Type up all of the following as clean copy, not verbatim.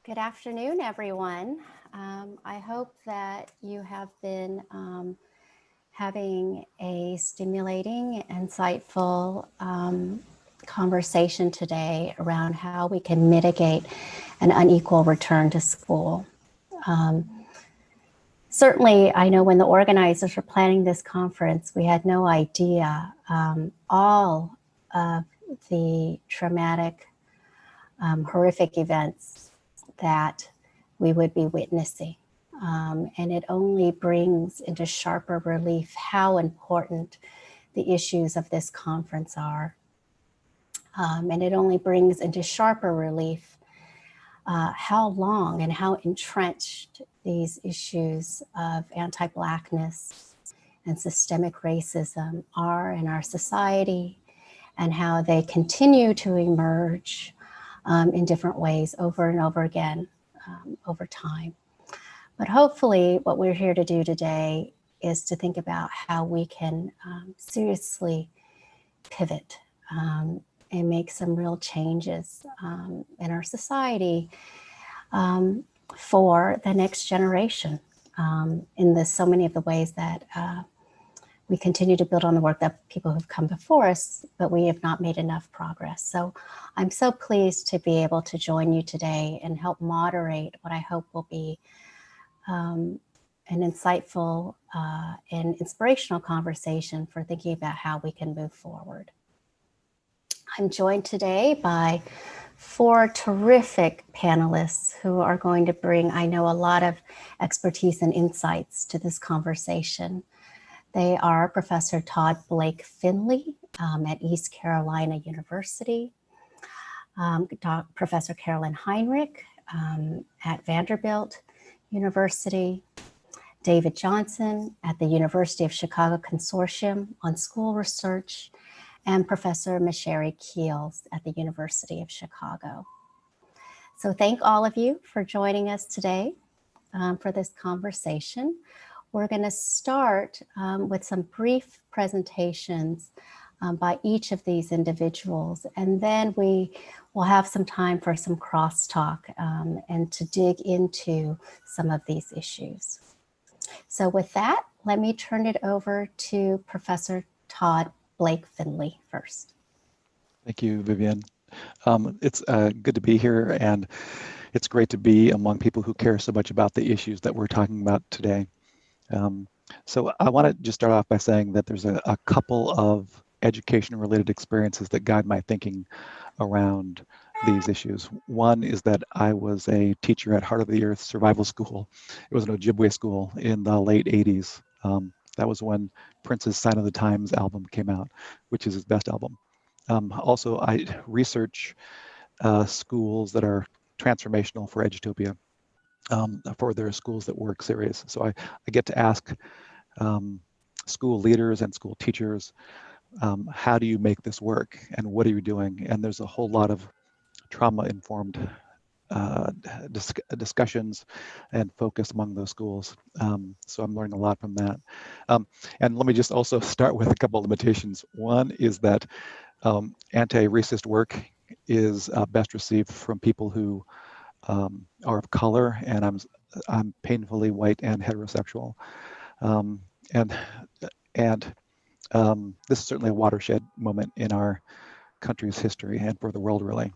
Good afternoon, everyone. I hope that you have been having a stimulating, insightful conversation today around how we can mitigate an unequal return to school. Certainly, I know when the organizers were planning this conference, we had no idea all of the traumatic, horrific events that we would be witnessing. And it only brings into sharper relief how important the issues of this conference are. And it only brings into sharper relief how long and how entrenched these issues of anti-Blackness and systemic racism are in our society, and how they continue to emerge in different ways over and over again over time. But hopefully what we're here to do today is to think about how we can seriously pivot and make some real changes in our society for the next generation in so many of the ways that we continue to build on the work that people who've come before us, but we have not made enough progress. So I'm so pleased to be able to join you today and help moderate what I hope will be an insightful and inspirational conversation for thinking about how we can move forward. I'm joined today by 4 terrific panelists who are going to bring, I know, a lot of expertise and insights to this conversation. They are Professor Todd Blake Finley at East Carolina University, Professor Carolyn Heinrich at Vanderbilt University, David Johnson at the University of Chicago Consortium on School Research, and Professor Masheri Keels at the University of Chicago. So thank all of you for joining us today for this conversation. We're going to start with some brief presentations by each of these individuals, and then we will have some time for some crosstalk and to dig into some of these issues. So with that, let me turn it over to Professor Todd Blake Finley first. Thank you, Vivian. It's good to be here, and it's great to be among people who care so much about the issues that we're talking about today. So I want to just start off by saying that there's a couple of education-related experiences that guide my thinking around these issues. One is that I was a teacher at Heart of the Earth Survival School. It was an Ojibwe school in the late 80s. That was when Prince's Sign of the Times album came out, which is his best album. Also, I research schools that are transformational for Edutopia, for their schools that work serious. So I get to ask school leaders and school teachers, how do you make this work, and what are you doing? And there's a whole lot of trauma-informed discussions and focus among those schools. So I'm learning a lot from that. And let me just also start with a couple of limitations. One is that anti-racist work is best received from people who are of color, and I'm painfully white and heterosexual. This is certainly a watershed moment in our country's history and for the world, really.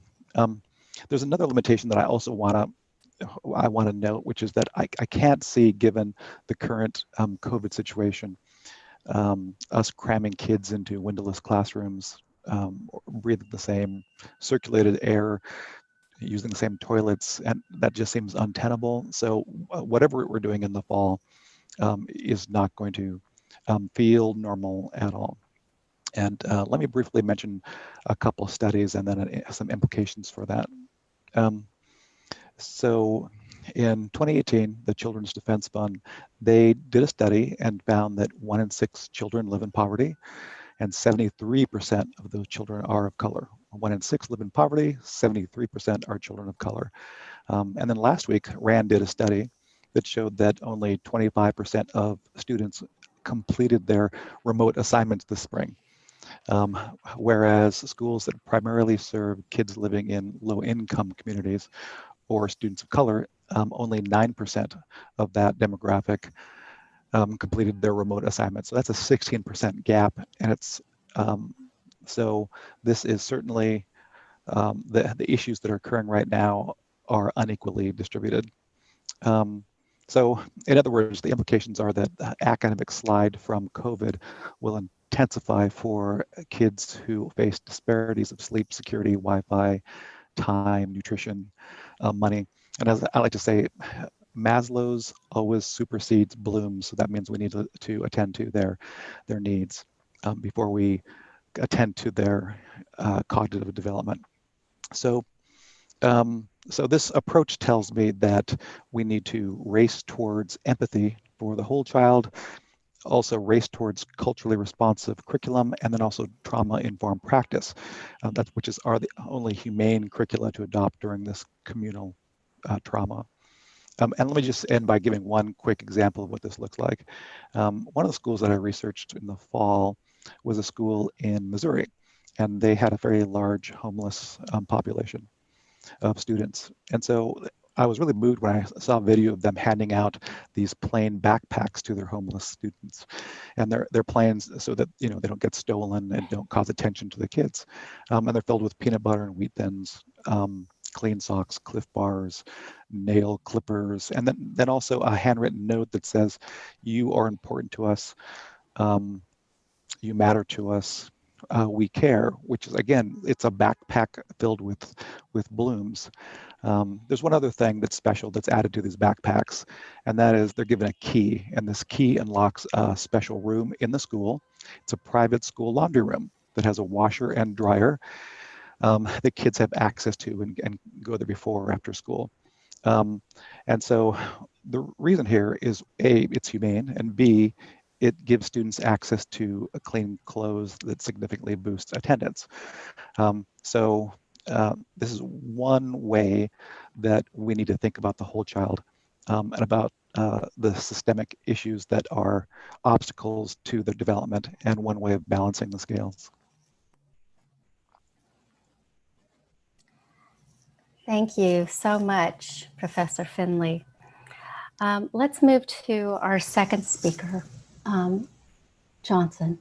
There's another limitation that I also want to note, which is that I can't see, given the current COVID situation, us cramming kids into windowless classrooms, breathing the same circulated air, using the same toilets, and that just seems untenable. So whatever we're doing in the fall is not going to feel normal at all. And let me briefly mention a couple of studies and then some implications for that. So in 2018, the Children's Defense Fund, they did a study and found that 1 in 6 children live in poverty, and 73% of those children are of color. 1 in 6 live in poverty, 73% are children of color. And then last week, RAND did a study that showed that only 25% of students completed their remote assignments this spring. Whereas schools that primarily serve kids living in low-income communities or students of color, only 9% of that demographic completed their remote assignment. So that's a 16% gap, and it's so this is certainly the issues that are occurring right now are unequally distributed. So in other words, the implications are that the academic slide from COVID will intensify for kids who face disparities of sleep, security, Wi-Fi, time, nutrition, money. And as I like to say, Maslow's always supersedes Bloom's, so that means we need to attend to their needs before we attend to their cognitive development. So so this approach tells me that we need to race towards empathy for the whole child, also race towards culturally responsive curriculum, and then also trauma-informed practice, which are the only humane curricula to adopt during this communal trauma. And let me just end by giving one quick example of what this looks like. One of the schools that I researched in the fall was a school in Missouri, and they had a very large homeless population of students. And so I was really moved when I saw a video of them handing out these plain backpacks to their homeless students. And they're plains so that they don't get stolen and don't cause attention to the kids. And they're filled with peanut butter and wheat thins, clean socks, Cliff Bars, nail clippers, and then also a handwritten note that says, "You are important to us. You matter to us. We care," which is, again, it's a backpack filled with blooms. There's one other thing that's special that's added to these backpacks, and that is they're given a key, and this key unlocks a special room in the school. It's a private school laundry room that has a washer and dryer that kids have access to and go there before or after school. And so the reason here is A, it's humane, and B, it gives students access to clean clothes that significantly boosts attendance. So this is one way that we need to think about the whole child and about the systemic issues that are obstacles to their development, and one way of balancing the scales. Thank you so much, Professor Finley. Let's move to our second speaker, Johnson.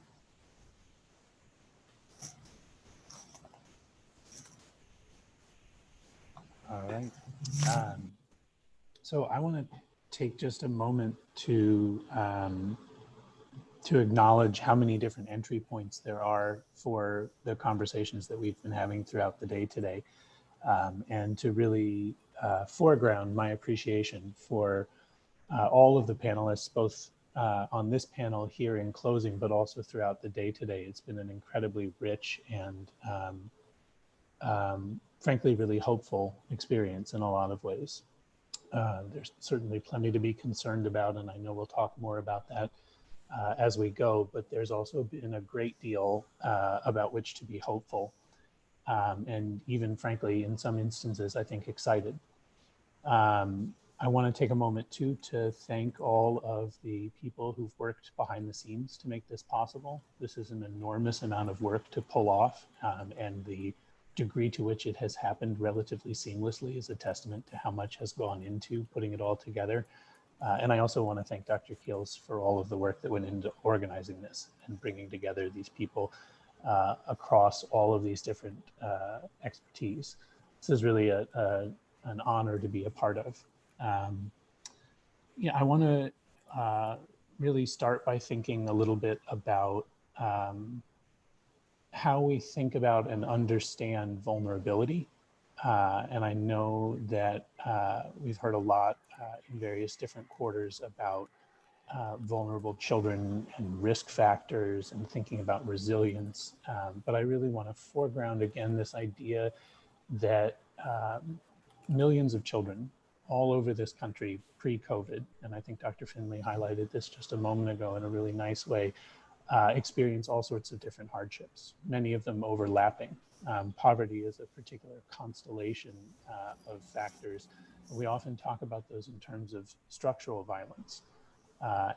All right. So I want to take just a moment to acknowledge how many different entry points there are for the conversations that we've been having throughout the day today, and to really foreground my appreciation for all of the panelists, both on this panel here in closing, but also throughout the day today. It's been an incredibly rich and frankly, really hopeful experience in a lot of ways. There's certainly plenty to be concerned about, and I know we'll talk more about that as we go, but there's also been a great deal about which to be hopeful, and even frankly, in some instances, I think excited. I want to take a moment too to thank all of the people who've worked behind the scenes to make this possible. This is an enormous amount of work to pull off, and the degree to which it has happened relatively seamlessly is a testament to how much has gone into putting it all together. And I also want to thank Dr. Keels for all of the work that went into organizing this and bringing together these people across all of these different expertise. This is really an honor to be a part of. Yeah, I want to really start by thinking a little bit about how we think about and understand vulnerability. And I know that we've heard a lot in various different quarters about vulnerable children and risk factors and thinking about resilience. But I really want to foreground again this idea that millions of children all over this country pre-COVID, and I think Dr. Finley highlighted this just a moment ago in a really nice way, experience all sorts of different hardships, many of them overlapping. Poverty is a particular constellation of factors. We often talk about those in terms of structural violence.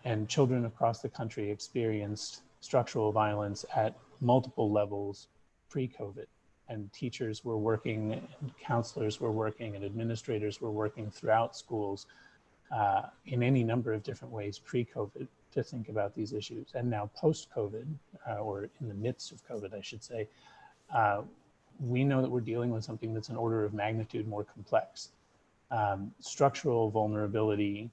And children across the country experienced structural violence at multiple levels pre-COVID. and teachers were working, and counselors were working, and administrators were working throughout schools in any number of different ways pre-COVID to think about these issues. And now post-COVID, or in the midst of COVID, I should say, we know that we're dealing with something that's an order of magnitude more complex. Structural vulnerability,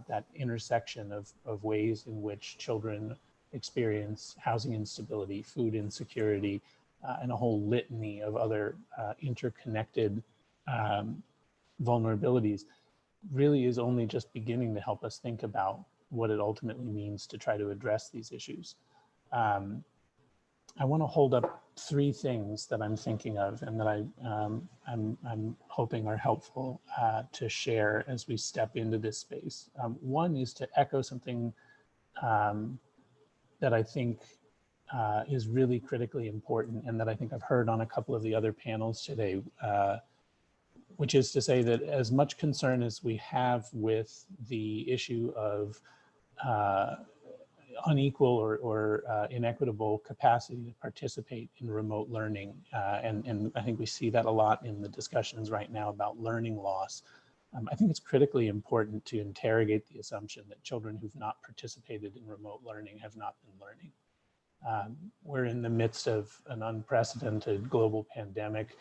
that intersection of ways in which children experience housing instability, food insecurity, and a whole litany of other interconnected vulnerabilities really is only just beginning to help us think about what it ultimately means to try to address these issues. I want to hold up 3 things that I'm thinking of and that I'm hoping are helpful to share as we step into this space. One is to echo something that I think is really critically important, and that I think I've heard on a couple of the other panels today, which is to say that as much concern as we have with the issue of unequal or inequitable capacity to participate in remote learning. And I think we see that a lot in the discussions right now about learning loss. I think it's critically important to interrogate the assumption that children who've not participated in remote learning have not been learning. We're in the midst of an unprecedented global pandemic,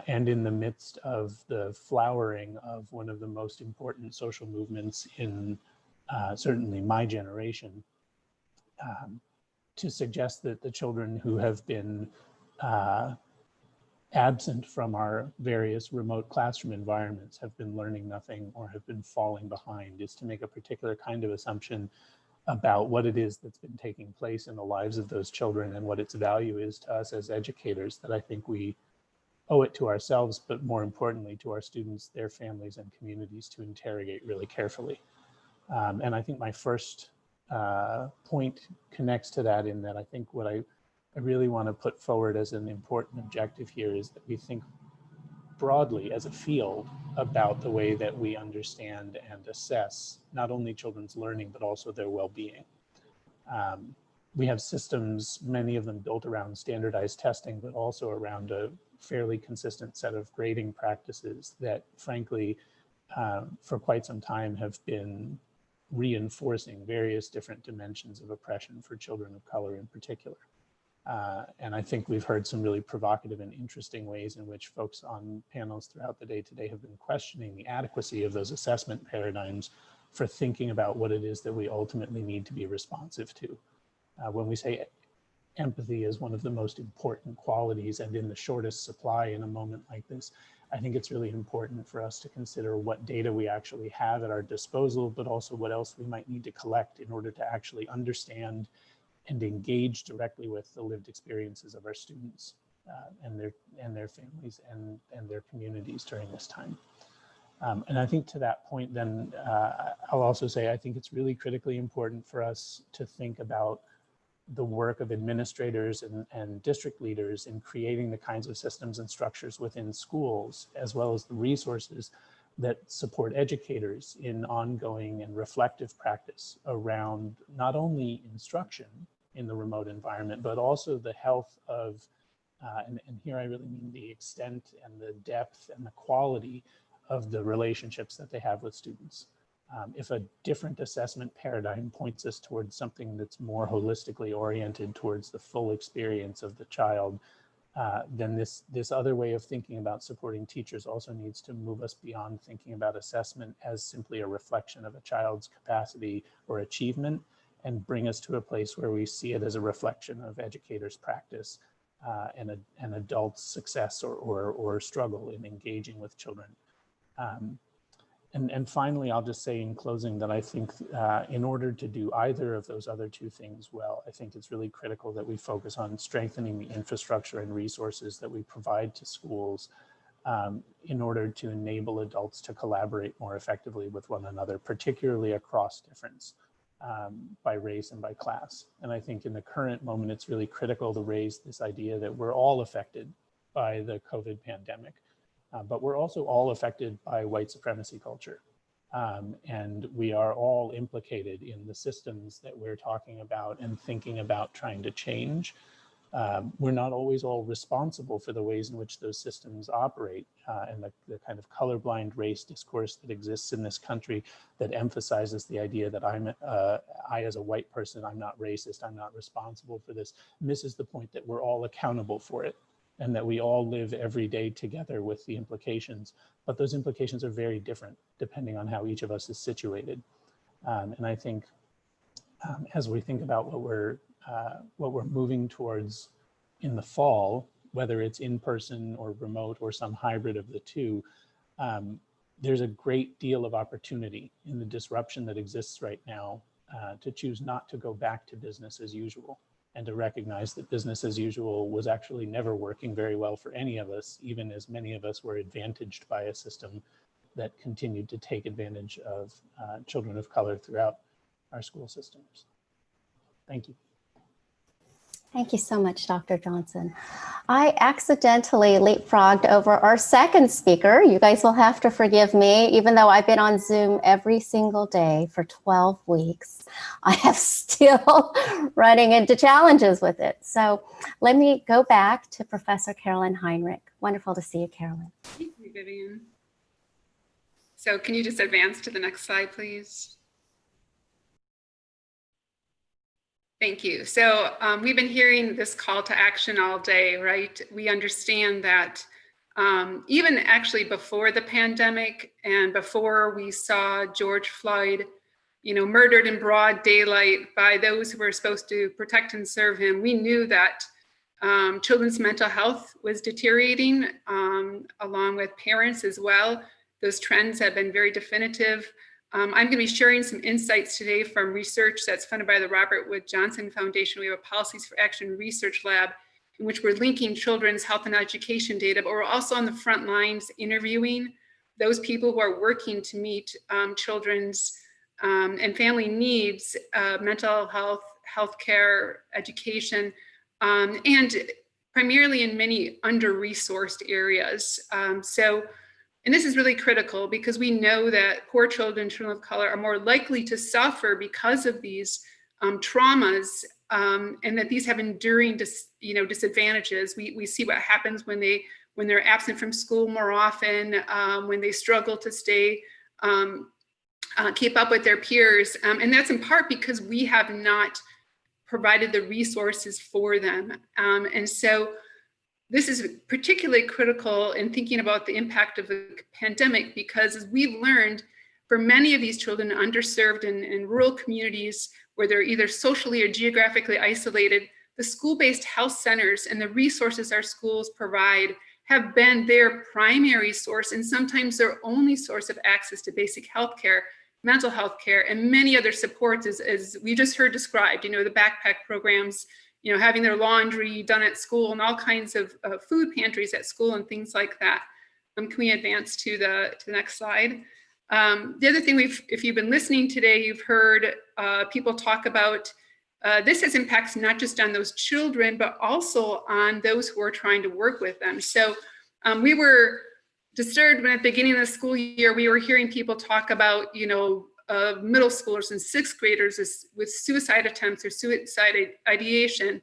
and in the midst of the flowering of one of the most important social movements in certainly my generation. To suggest that the children who have been absent from our various remote classroom environments have been learning nothing or have been falling behind is to make a particular kind of assumption about what it is that's been taking place in the lives of those children and what its value is to us as educators, that I think we owe it to ourselves, but more importantly to our students, their families and communities to interrogate really carefully. And I think my first point connects to that, in that I think what I really want to put forward as an important objective here is that we think broadly as a field about the way that we understand and assess not only children's learning, but also their well-being. We have systems, many of them built around standardized testing, but also around a fairly consistent set of grading practices that, frankly, for quite some time have been reinforcing various different dimensions of oppression for children of color in particular. And I think we've heard some really provocative and interesting ways in which folks on panels throughout the day today have been questioning the adequacy of those assessment paradigms for thinking about what it is that we ultimately need to be responsive to. When we say empathy is one of the most important qualities and in the shortest supply in a moment like this, I think it's really important for us to consider what data we actually have at our disposal, but also what else we might need to collect in order to actually understand and engage directly with the lived experiences of our students and their families and their communities during this time. And I think to that point, then I'll also say I think it's really critically important for us to think about the work of administrators and district leaders in creating the kinds of systems and structures within schools, as well as the resources that support educators in ongoing and reflective practice around not only instruction in the remote environment, but also the health of, and here I really mean the extent and the depth and the quality of the relationships that they have with students. If a different assessment paradigm points us towards something that's more holistically oriented towards the full experience of the child, then this other way of thinking about supporting teachers also needs to move us beyond thinking about assessment as simply a reflection of a child's capacity or achievement, and bring us to a place where we see it as a reflection of educators' practice and adults' success or struggle in engaging with children. And finally, I'll just say in closing that I think in order to do either of those other 2 things well, I think it's really critical that we focus on strengthening the infrastructure and resources that we provide to schools in order to enable adults to collaborate more effectively with one another, particularly across difference by race and by class. And I think in the current moment, it's really critical to raise this idea that we're all affected by the COVID pandemic. But we're also all affected by white supremacy culture. And we are all implicated in the systems that we're talking about and thinking about trying to change. We're not always all responsible for the ways in which those systems operate, and the kind of colorblind race discourse that exists in this country that emphasizes the idea that I as a white person, I'm not racist, I'm not responsible for this, misses the point that we're all accountable for it and that we all live every day together with the implications. But those implications are very different depending on how each of us is situated. And I think as we think about what we're moving towards in the fall, whether it's in person or remote or some hybrid of the two, there's a great deal of opportunity in the disruption that exists right now to choose not to go back to business as usual, and to recognize that business as usual was actually never working very well for any of us, even as many of us were advantaged by a system that continued to take advantage of children of color throughout our school systems. Thank you. Thank you so much, Dr. Johnson. I accidentally leapfrogged over our second speaker. You guys will have to forgive me, even though I've been on Zoom every single day for 12 weeks. I have still running into challenges with it. So let me go back to Professor Carolyn Heinrich. Wonderful to see you, Carolyn. Thank you, Vivian. So can you just advance to the next slide, please? Thank you. So we've been hearing this call to action all day, right? We understand that even actually before the pandemic and before we saw George Floyd, murdered in broad daylight by those who were supposed to protect and serve him, we knew that children's mental health was deteriorating, along with parents as well. Those trends have been very definitive. I'm going to be sharing some insights today from research that's funded by the Robert Wood Johnson Foundation. We have a Policies for Action research lab in which we're linking children's health and education data, but we're also on the front lines interviewing those people who are working to meet children's and family needs, mental health, healthcare, education, and primarily in many under-resourced areas. And this is really critical because we know that poor children of color are more likely to suffer because of these traumas, and that these have enduring disadvantages. We see what happens when they're absent from school more often, when they struggle to stay keep up with their peers, and that's in part because we have not provided the resources for them, and so. This is particularly critical in thinking about the impact of the pandemic, because as we've learned, for many of these children underserved in rural communities where they're either socially or geographically isolated, the school-based health centers and the resources our schools provide have been their primary source and sometimes their only source of access to basic health care, mental health care, and many other supports as we just heard described, the backpack programs, having their laundry done at school and all kinds of food pantries at school and things like that. Can we advance to the next slide? The other thing if you've been listening today, you've heard people talk about this has impacts not just on those children, but also on those who are trying to work with them. So we were disturbed when at the beginning of the school year, we were hearing people talk about, middle schoolers and sixth graders with suicide attempts or suicide ideation.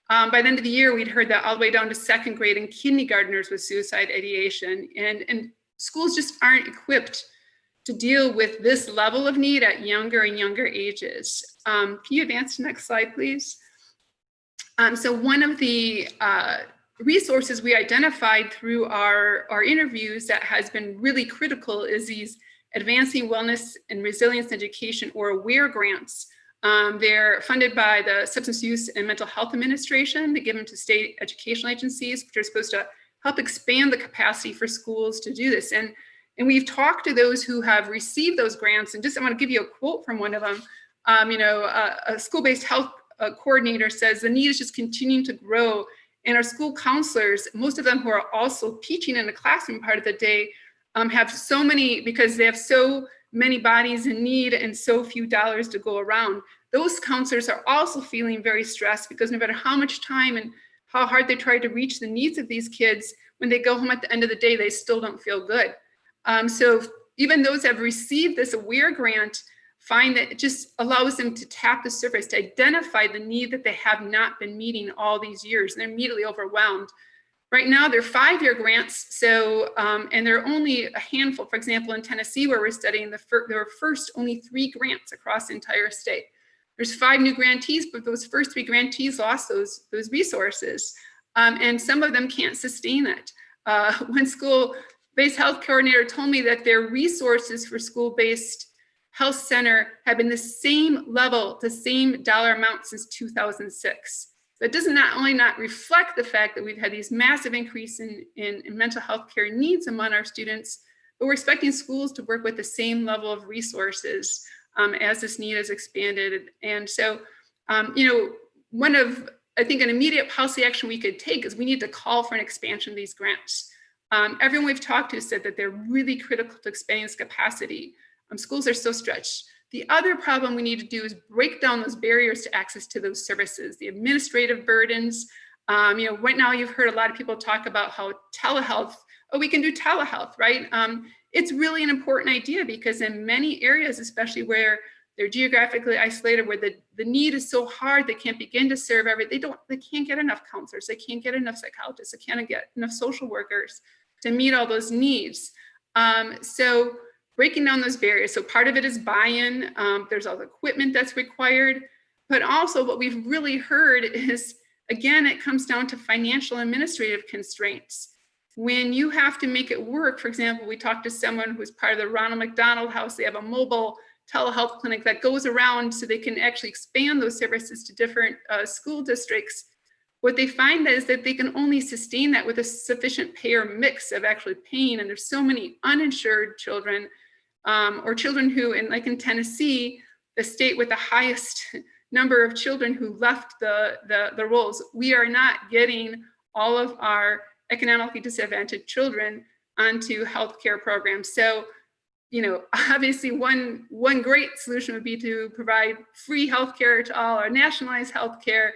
By the end of the year, we'd heard that all the way down to second grade and kindergartners with suicide ideation. And schools just aren't equipped to deal with this level of need at younger and younger ages. Can you advance to the next slide, please? So one of the resources we identified through our interviews that has been really critical is these Advancing Wellness and Resilience Education, or AWARE grants. They're funded by the Substance Use and Mental Health Administration. They give them to state educational agencies, which are supposed to help expand the capacity for schools to do this. And we've talked to those who have received those grants, and I want to give you a quote from one of them. A school-based health coordinator says the need is just continuing to grow, and our school counselors, most of them who are also teaching in the classroom part of the day, have so many, because they have so many bodies in need and so few dollars to go around. Those counselors are also feeling very stressed because no matter how much time and how hard they try to reach the needs of these kids, when they go home at the end of the day, they still don't feel good. So even those that have received this AWARE grant find that it just allows them to tap the surface, to identify the need that they have not been meeting all these years, and they're immediately overwhelmed. Right now, they're 5-year grants, so and there are only a handful. For example, in Tennessee, where we're studying, there were first only 3 grants across the entire state. There's 5 new grantees, but those first 3 grantees lost those resources, and some of them can't sustain it. One school-based health coordinator told me that their resources for school-based health center have been the same level, the same dollar amount since 2006. That does not only not reflect the fact that we've had these massive increase in mental health care needs among our students, but we're expecting schools to work with the same level of resources as this need has expanded. And so, one of, I think, an immediate policy action we could take is we need to call for an expansion of these grants. Everyone we've talked to said that they're really critical to expanding this capacity. Schools are so stretched. The other problem we need to do is break down those barriers to access to those services, the administrative burdens. Right now you've heard a lot of people talk about how telehealth, we can do telehealth, right? It's really an important idea because in many areas, especially where they're geographically isolated, where the need is so hard, they can't begin to serve they can't get enough counselors, they can't get enough psychologists, they can't get enough social workers to meet all those needs. So breaking down those barriers. So part of it is buy-in. There's all the equipment that's required, but also what we've really heard is, again, it comes down to financial and administrative constraints. When you have to make it work, for example, we talked to someone who's part of the Ronald McDonald House. They have a mobile telehealth clinic that goes around so they can actually expand those services to different school districts. What they find is that they can only sustain that with a sufficient payer mix of actually paying, and there's so many uninsured children or children who, like in Tennessee, the state with the highest number of children who left the rolls, we are not getting all of our economically disadvantaged children onto healthcare programs. So, obviously one great solution would be to provide free healthcare to all, or nationalize healthcare.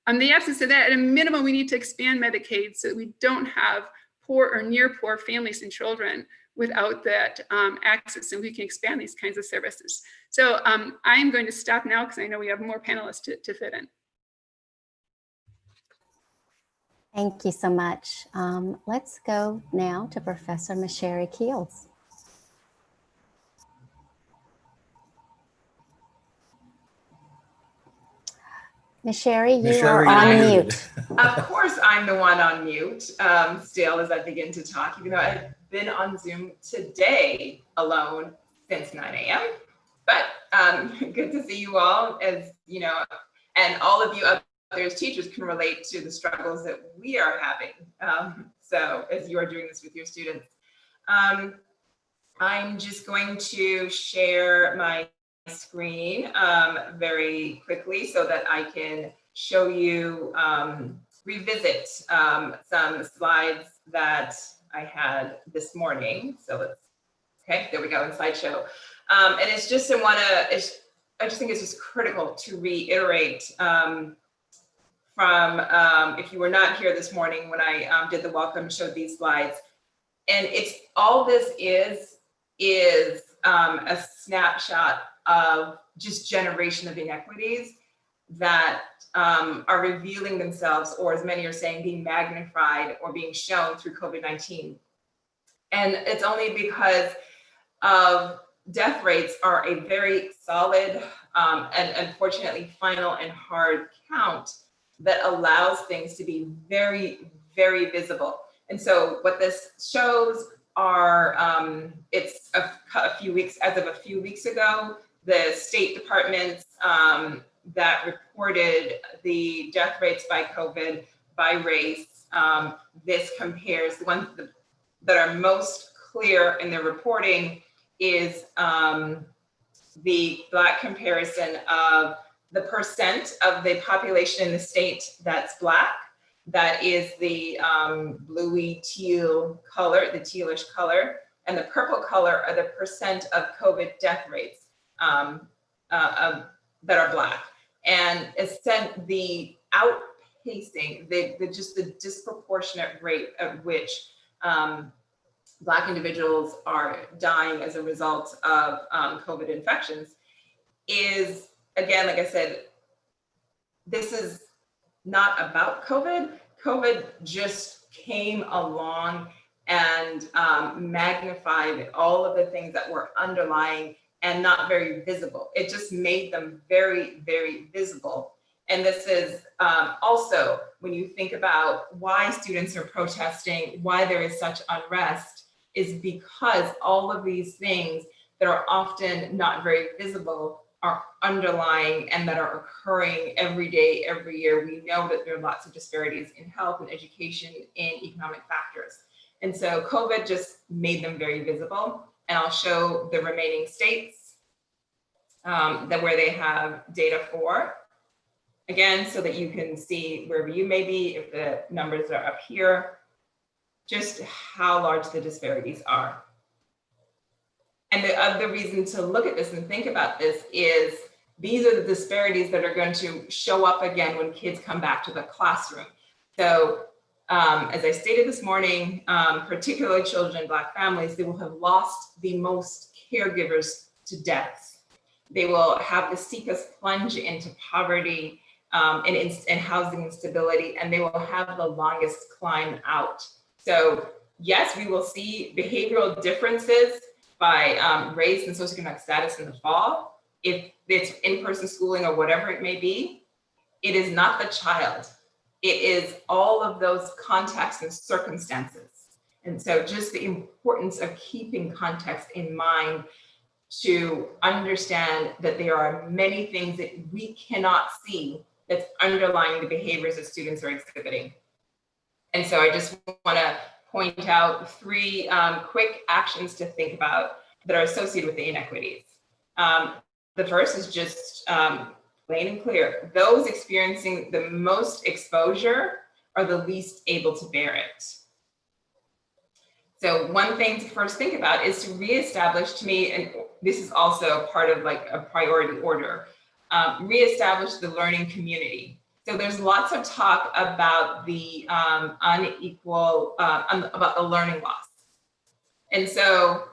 The absence of that, at a minimum, we need to expand Medicaid so that we don't have poor or near poor families and children without that access, and we can expand these kinds of services. So I'm going to stop now because I know we have more panelists to fit in. Thank you so much. Let's go now to Professor Masheri Keels. Masheri, you are on mute. Of course, I'm the one on mute still as I begin to talk, even though I've been on Zoom today alone since 9 a.m. But good to see you all, as you know, and all of you others teachers can relate to the struggles that we are having. So as you are doing this with your students, I'm just going to share my screen very quickly so that I can show you, revisit some slides that I had this morning. So okay, there we go, in slideshow. And it's just I just think it's just critical to reiterate from, if you were not here this morning when I did the welcome, showed these slides, and it's all this is a snapshot of just generation of inequities that are revealing themselves, or as many are saying, being magnified or being shown through COVID-19. And it's only because of death rates are a very solid and unfortunately final and hard count that allows things to be very, very visible. And so what this shows are, it's a few weeks, as of a few weeks ago, the state departments that reported the death rates by COVID by race. This compares, the ones that are most clear in their reporting is the Black comparison of the percent of the population in the state that's Black. That is the bluey teal color, the tealish color, and the purple color are the percent of COVID death rates that are Black. And it's the outpacing, just the disproportionate rate at which Black individuals are dying as a result of COVID infections is, again, like I said, this is not about COVID. COVID just came along and magnified all of the things that were underlying and not very visible. It just made them very, very visible. And this is also, when you think about why students are protesting, why there is such unrest, is because all of these things that are often not very visible are underlying and that are occurring every day, every year. We know that there are lots of disparities in health and education, in economic factors. And so COVID just made them very visible. And I'll show the remaining states where they have data for. Again, so that you can see wherever you may be, if the numbers are up here, just how large the disparities are. And the other reason to look at this and think about this is these are the disparities that are going to show up again when kids come back to the classroom. So as I stated this morning, particularly children in Black families, they will have lost the most caregivers to death. They will have the steepest plunge into poverty and housing instability, and they will have the longest climb out. So yes, we will see behavioral differences by race and socioeconomic status in the fall. If it's in-person schooling or whatever it may be, it is not the child. It is all of those contexts and circumstances. And so just the importance of keeping context in mind to understand that there are many things that we cannot see that's underlying the behaviors that students are exhibiting. And so I just want to point out three quick actions to think about that are associated with the inequities. The first is just plain and clear. Those experiencing the most exposure are the least able to bear it. So one thing to first think about is to reestablish, to me, and this is also part of like a priority order, reestablish the learning community. So there's lots of talk about the unequal, about the learning loss. And so,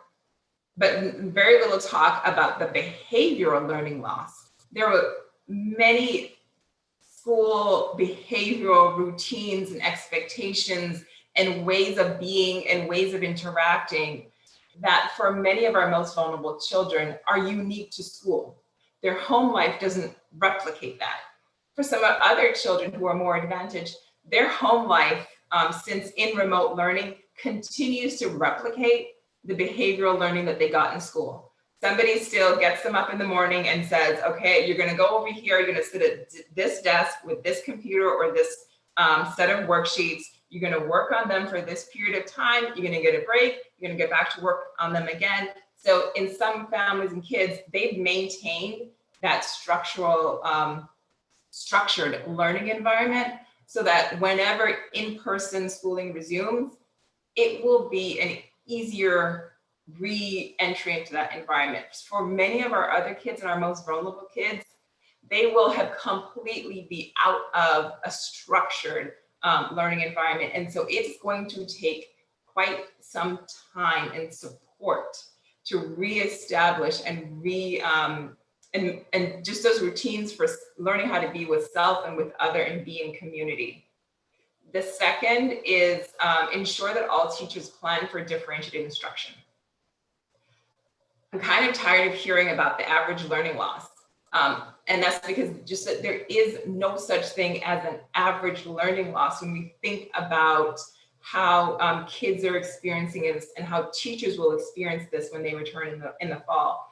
but very little talk about the behavioral learning loss. There were many school behavioral routines and expectations and ways of being and ways of interacting that for many of our most vulnerable children are unique to school. Their home life doesn't replicate that. For some other children who are more advantaged, their home life, since in remote learning, continues to replicate the behavioral learning that they got in school. Somebody still gets them up in the morning and says, okay, you're gonna go over here, you're gonna sit at this desk with this computer or this set of worksheets, you're gonna work on them for this period of time, you're gonna get a break, you're gonna get back to work on them again. So in some families and kids, they've maintained that structured learning environment so that whenever in-person schooling resumes, it will be an easier re-entry into that environment. For many of our other kids and our most vulnerable kids, they will have completely be out of a structured learning environment. And so it's going to take quite some time and support to reestablish and and just those routines for learning how to be with self and with other and be in community. The second is ensure that all teachers plan for differentiated instruction. I'm kind of tired of hearing about the average learning loss. And that's because just that there is no such thing as an average learning loss when we think about how kids are experiencing it and how teachers will experience this when they return in the fall.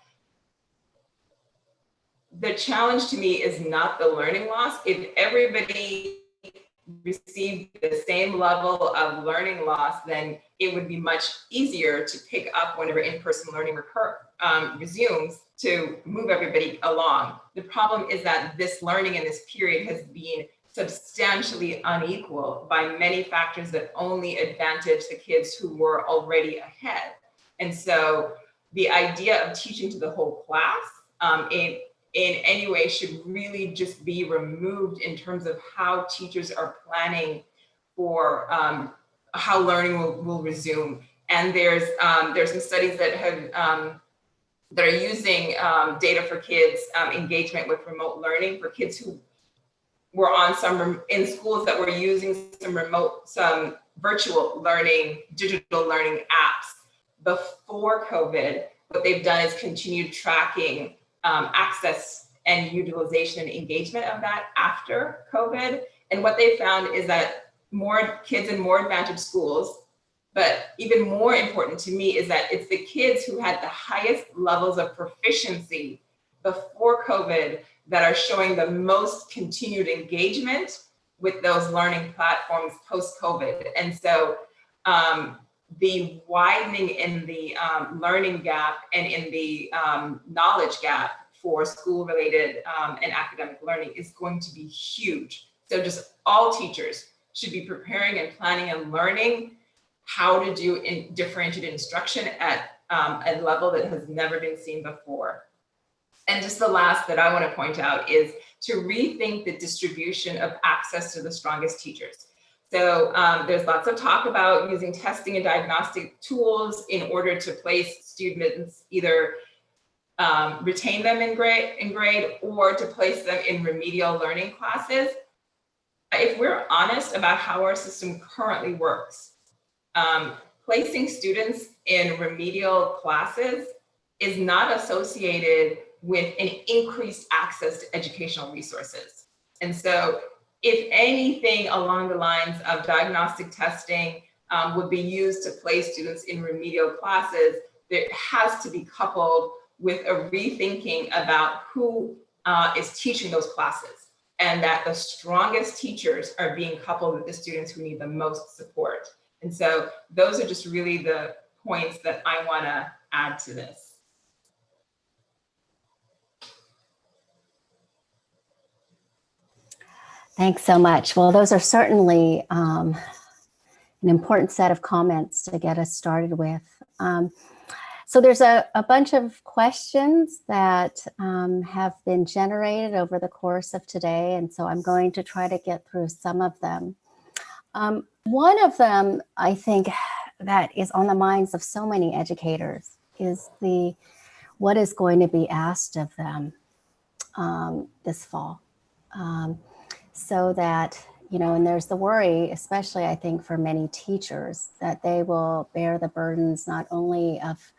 The challenge to me is not the learning loss. If everybody received the same level of learning loss, then it would be much easier to pick up whenever in-person learning resumes to move everybody along. The problem is that this learning in this period has been substantially unequal by many factors that only advantage the kids who were already ahead. And so the idea of teaching to the whole class in any way should really just be removed in terms of how teachers are planning for how learning will resume. And there's some studies that have that are using data for kids engagement with remote learning for kids who were on in schools that were using some virtual learning, digital learning apps before COVID. What they've done is continued tracking access and utilization and engagement of that after COVID. And what they found is that more kids in more advantaged schools, but even more important to me is that it's the kids who had the highest levels of proficiency before COVID that are showing the most continued engagement with those learning platforms post-COVID. And so the widening in the learning gap and in the knowledge gap for school-related and academic learning is going to be huge. So just all teachers should be preparing and planning and learning how to do differentiated instruction at a level that has never been seen before. And just the last that I want to point out is to rethink the distribution of access to the strongest teachers. So there's lots of talk about using testing and diagnostic tools in order to place students, either retain them in grade or to place them in remedial learning classes. If we're honest about how our system currently works, placing students in remedial classes is not associated with an increased access to educational resources. And so if anything along the lines of diagnostic testing would be used to place students in remedial classes, it has to be coupled with a rethinking about who is teaching those classes, and that the strongest teachers are being coupled with the students who need the most support. And so those are just really the points that I want to add to this. Thanks so much. Well, those are certainly an important set of comments to get us started with. So there's a bunch of questions that have been generated over the course of today, and so I'm going to try to get through some of them. One of them, I think, that is on the minds of so many educators is what is going to be asked of them this fall. So that, and there's the worry, especially I think for many teachers, that they will bear the burdens not only of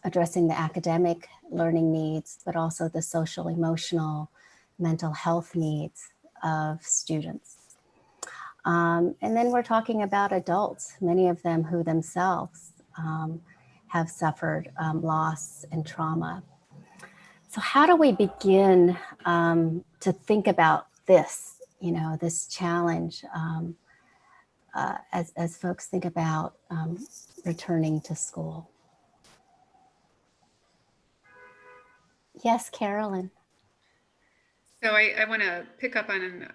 addressing the academic learning needs, but also the social, emotional, mental health needs of students. And then we're talking about adults, many of them who themselves have suffered loss and trauma. So how do we begin to think about this, this challenge as folks think about returning to school? Yes, Carolyn. So I want to pick up on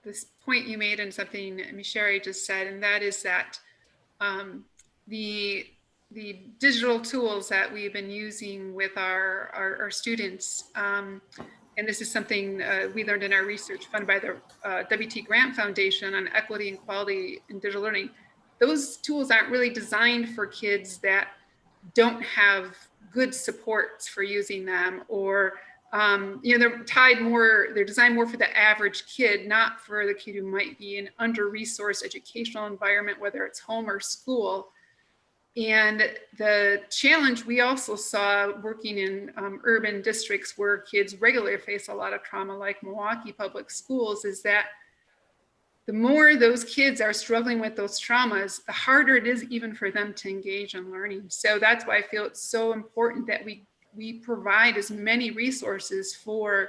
this point you made and something Sherry just said, and that is that the digital tools that we've been using with our students, and this is something we learned in our research funded by the WT Grant Foundation on equity and quality in digital learning. Those tools aren't really designed for kids that don't have good supports for using them, or they're designed more for the average kid, not for the kid who might be in under-resourced educational environment, whether it's home or school. And the challenge we also saw working in urban districts where kids regularly face a lot of trauma, like Milwaukee Public Schools, is that the more those kids are struggling with those traumas, the harder it is even for them to engage in learning. So that's why I feel it's so important that we provide as many resources for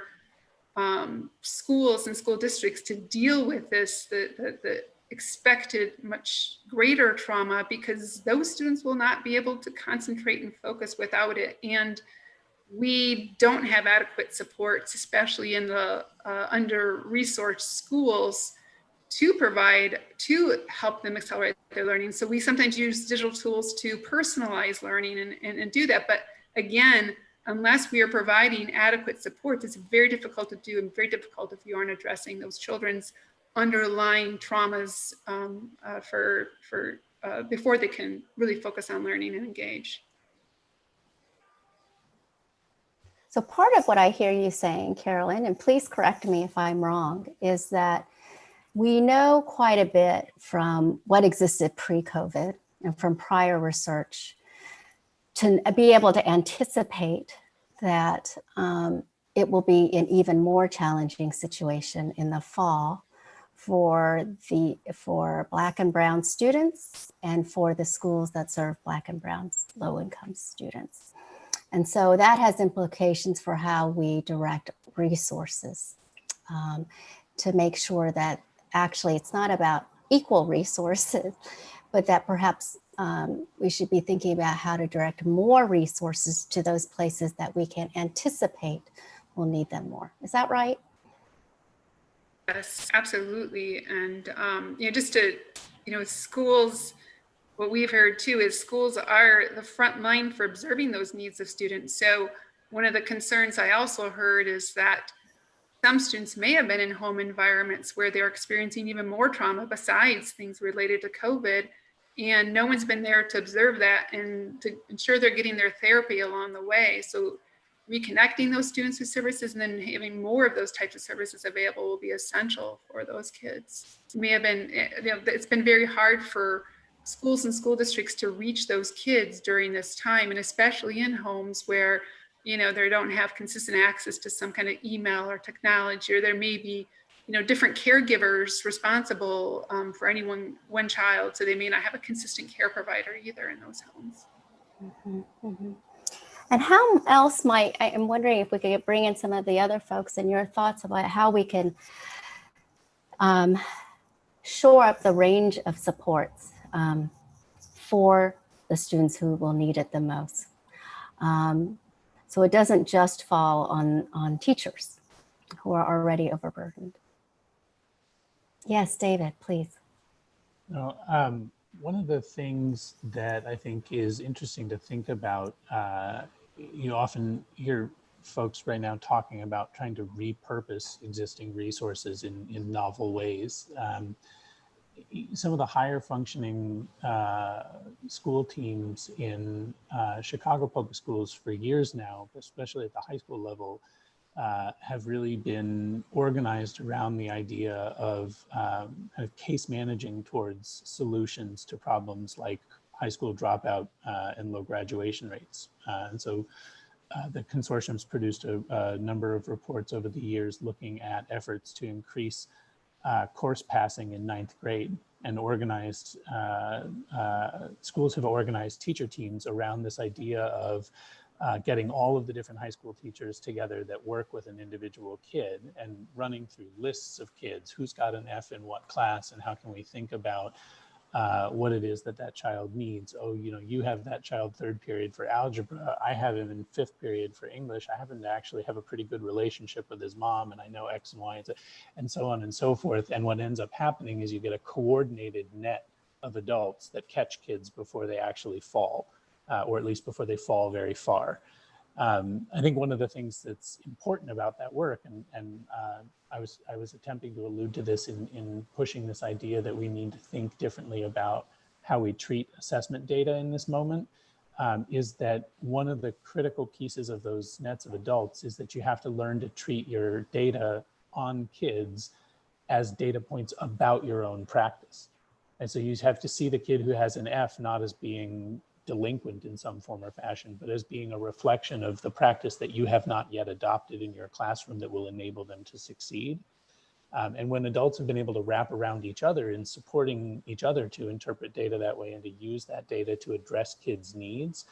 schools and school districts to deal with this, the expected much greater trauma, because those students will not be able to concentrate and focus without it. And we don't have adequate supports, especially in the under-resourced schools, to help them accelerate their learning. So we sometimes use digital tools to personalize learning and do that. But again, unless we are providing adequate support, it's very difficult to do, and very difficult if you aren't addressing those children's underlying traumas before they can really focus on learning and engage. So part of what I hear you saying, Carolyn, and please correct me if I'm wrong, is that we know quite a bit from what existed pre-COVID and from prior research to be able to anticipate that it will be an even more challenging situation in the fall for Black and Brown students and for the schools that serve Black and Brown low-income students. And so that has implications for how we direct resources to make sure that actually it's not about equal resources, but that perhaps we should be thinking about how to direct more resources to those places that we can anticipate will need them more. Is that right? Yes, absolutely. And, just to, schools, what we've heard too is schools are the front line for observing those needs of students. So one of the concerns I also heard is that some students may have been in home environments where they're experiencing even more trauma besides things related to COVID. And no one's been there to observe that and to ensure they're getting their therapy along the way. So reconnecting those students with services and then having more of those types of services available will be essential for those kids. It may have been, it's been very hard for schools and school districts to reach those kids during this time, and especially in homes where they don't have consistent access to some kind of email or technology, or there may be, different caregivers responsible for any one child. So they may not have a consistent care provider either in those homes. Mm-hmm, mm-hmm. And how else I'm wondering if we could bring in some of the other folks and your thoughts about how we can shore up the range of supports for the students who will need it the most. So it doesn't just fall on teachers who are already overburdened. Yes, David, please. No, one of the things that I think is interesting to think about, you often hear folks right now talking about trying to repurpose existing resources in novel ways. Some of the higher functioning school teams in Chicago public schools for years now, especially at the high school level, have really been organized around the idea of kind of case managing towards solutions to problems like high school dropout and low graduation rates. And so the consortium's produced a number of reports over the years looking at efforts to increase course passing in 9th grade, and organized schools have organized teacher teams around this idea of getting all of the different high school teachers together that work with an individual kid and running through lists of kids, who's got an F in what class, and how can we think about what it is that child needs. Oh, you have that child 3rd period for algebra. I have him in 5th period for English. I happen to actually have a pretty good relationship with his mom, and I know X and Y, and so on and so forth. And what ends up happening is you get a coordinated net of adults that catch kids before they actually fall, or at least before they fall very far. I think one of the things that's important about that work, and I was attempting to allude to this in pushing this idea that we need to think differently about how we treat assessment data in this moment, is that one of the critical pieces of those nets of adults is that you have to learn to treat your data on kids as data points about your own practice. And so you have to see the kid who has an F not as being delinquent in some form or fashion, but as being a reflection of the practice that you have not yet adopted in your classroom that will enable them to succeed. And when adults have been able to wrap around each other in supporting each other to interpret data that way and to use that data to address kids' needs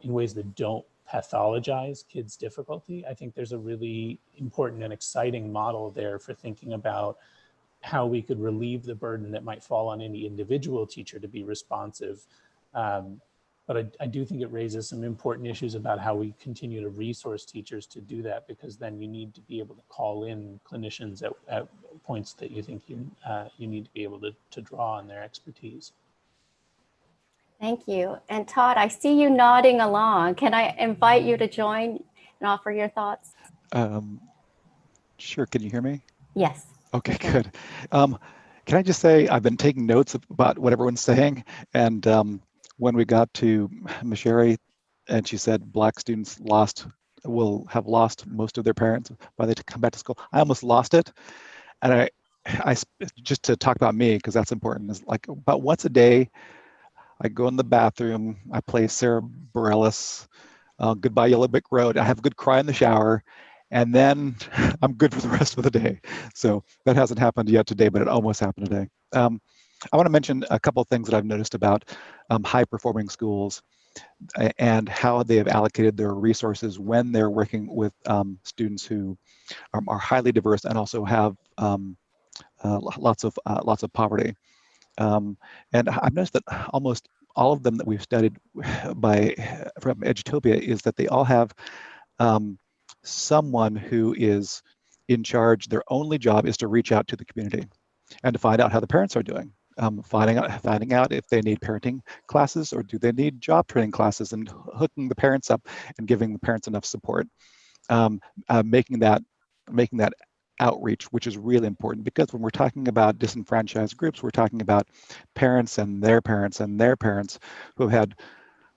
in ways that don't pathologize kids' difficulty, I think there's a really important and exciting model there for thinking about how we could relieve the burden that might fall on any individual teacher to be responsive. But I do think it raises some important issues about how we continue to resource teachers to do that, because then you need to be able to call in clinicians at points that you think you need to be able to draw on their expertise. Thank you. And Todd, I see you nodding along. Can I invite you to join and offer your thoughts? Sure, can you hear me? Yes. Okay, good. Can I just say I've been taking notes about what everyone's saying, and when we got to Masheri and she said Black students lost will have lost most of their parents by the time they come back to school. I almost lost it. And I just to talk about me, because that's important, is like about once a day, I go in the bathroom, I play Sarah Bareilles, Goodbye Yellow Brick Road. I have a good cry in the shower, and then I'm good for the rest of the day. So that hasn't happened yet today, but it almost happened today. I want to mention a couple of things that I've noticed about high-performing schools and how they have allocated their resources when they're working with students who are highly diverse and also have lots of poverty. And I've noticed that almost all of them that we've studied from Edutopia is that they all have someone who is in charge. Their only job is to reach out to the community and to find out how the parents are doing. Finding out if they need parenting classes or do they need job training classes, and hooking the parents up and giving the parents enough support. Making that outreach, which is really important, because when we're talking about disenfranchised groups, we're talking about parents and their parents and their parents who have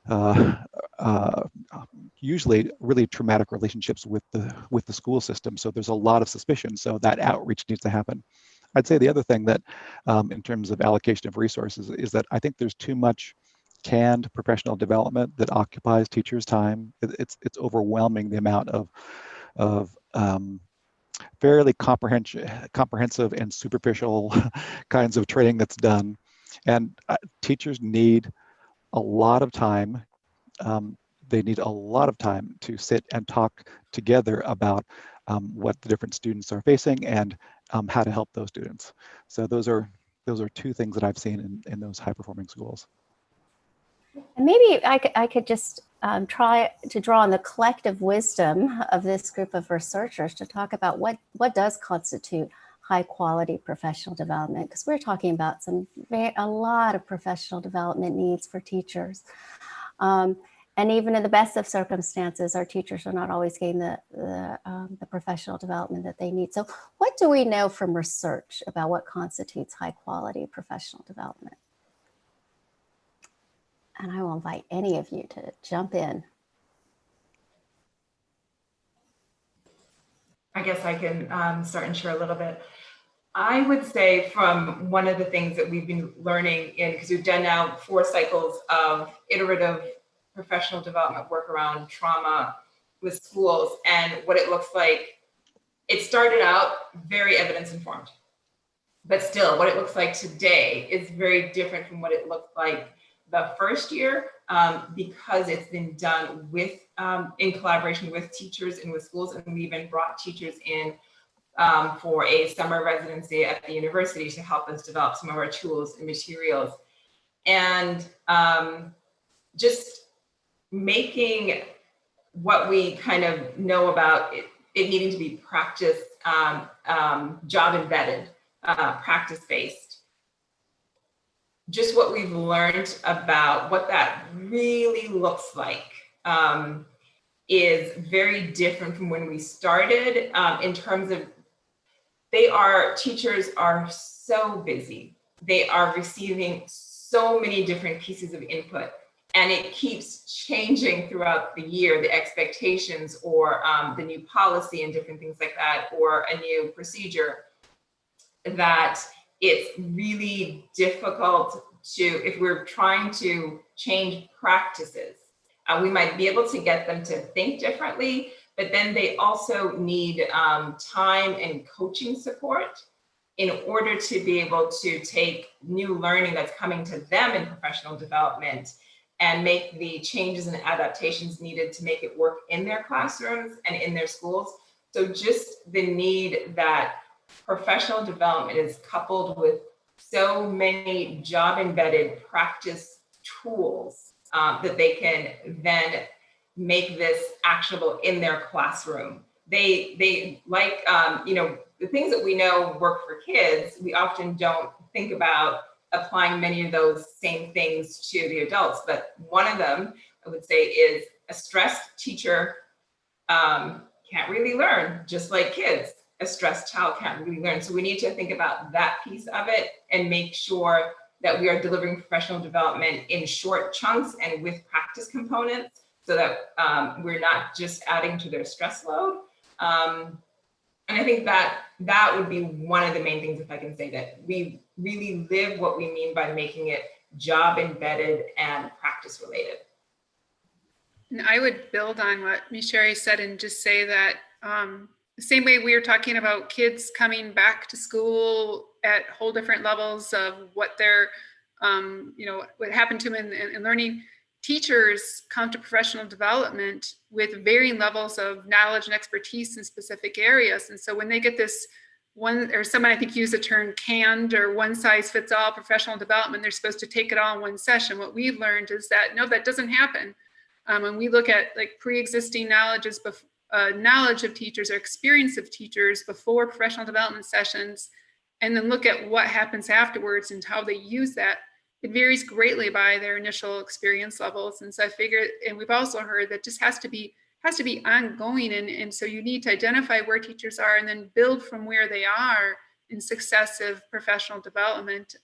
had usually really traumatic relationships with the school system. So there's a lot of suspicion. So that outreach needs to happen. I'd say the other thing that, in terms of allocation of resources, is that I think there's too much canned professional development that occupies teachers' time. It's overwhelming the amount of fairly comprehensive and superficial kinds of training that's done, and teachers need a lot of time. They need a lot of time to sit and talk together about what the different students are facing and how to help those students. So those are two things that I've seen in those high-performing schools. And maybe I could just try to draw on the collective wisdom of this group of researchers to talk about what does constitute high quality professional development, because we're talking about a lot of professional development needs for teachers. And even in the best of circumstances, our teachers are not always getting the professional development that they need. So what do we know from research about what constitutes high quality professional development? And I will invite any of you to jump in. I guess I can start and share a little bit. I would say from one of the things that we've been learning because we've done now 4 cycles of iterative professional development work around trauma with schools, and what it looks like. It started out very evidence informed, but still what it looks like today is very different from what it looked like the first year, because it's been done with in collaboration with teachers and with schools, and we even brought teachers in for a summer residency at the university to help us develop some of our tools and materials, and just making what we kind of know about it needing to be practice, job embedded, practice based. Just what we've learned about what that really looks like is very different from when we started, in terms of teachers are so busy. They are receiving so many different pieces of input, and it keeps changing throughout the year, the expectations or the new policy and different things like that, or a new procedure, that it's really difficult to, if we're trying to change practices, we might be able to get them to think differently, but then they also need time and coaching support in order to be able to take new learning that's coming to them in professional development and make the changes and adaptations needed to make it work in their classrooms and in their schools. So just the need that professional development is coupled with so many job embedded practice tools that they can then make this actionable in their classroom. They like, the things that we know work for kids, we often don't think about applying many of those same things to the adults. But one of them, I would say, is a stressed teacher can't really learn, just like kids. A stressed child can't really learn. So we need to think about that piece of it and make sure that we are delivering professional development in short chunks and with practice components, so that we're not just adding to their stress load. And I think that would be one of the main things, if I can say, that we really live what we mean by making it job embedded and practice related. And I would build on what Sherry said and just say that the same way we were talking about kids coming back to school at whole different levels of what their, what happened to them in learning, teachers come to professional development with varying levels of knowledge and expertise in specific areas. And so when they get this one, or someone I think used the term canned or one size fits all professional development, they're supposed to take it all in one session. What we've learned is that, no, that doesn't happen. When we look at like pre-existing knowledge of teachers or experience of teachers before professional development sessions, and then look at what happens afterwards and how they use that, it varies greatly by their initial experience levels. And so I figure, and we've also heard that just has to be ongoing. And so you need to identify where teachers are and then build from where they are in successive professional development.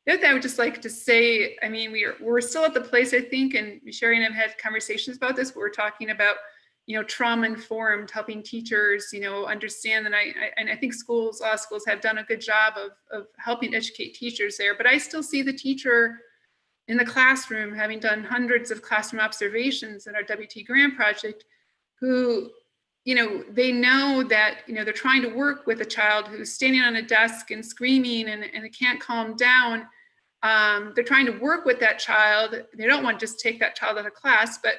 The other thing I would just like to say, I mean, we're still at the place, I think, and Sherry and I have had conversations about this, but we're talking about, trauma-informed, helping teachers, understand. And I think a lot of schools have done a good job of helping educate teachers there. But I still see the teacher in the classroom, having done hundreds of classroom observations in our WT grant project, who, they know that, they're trying to work with a child who's standing on a desk and screaming and they can't calm down. They're trying to work with that child. They don't want to just take that child out of class, but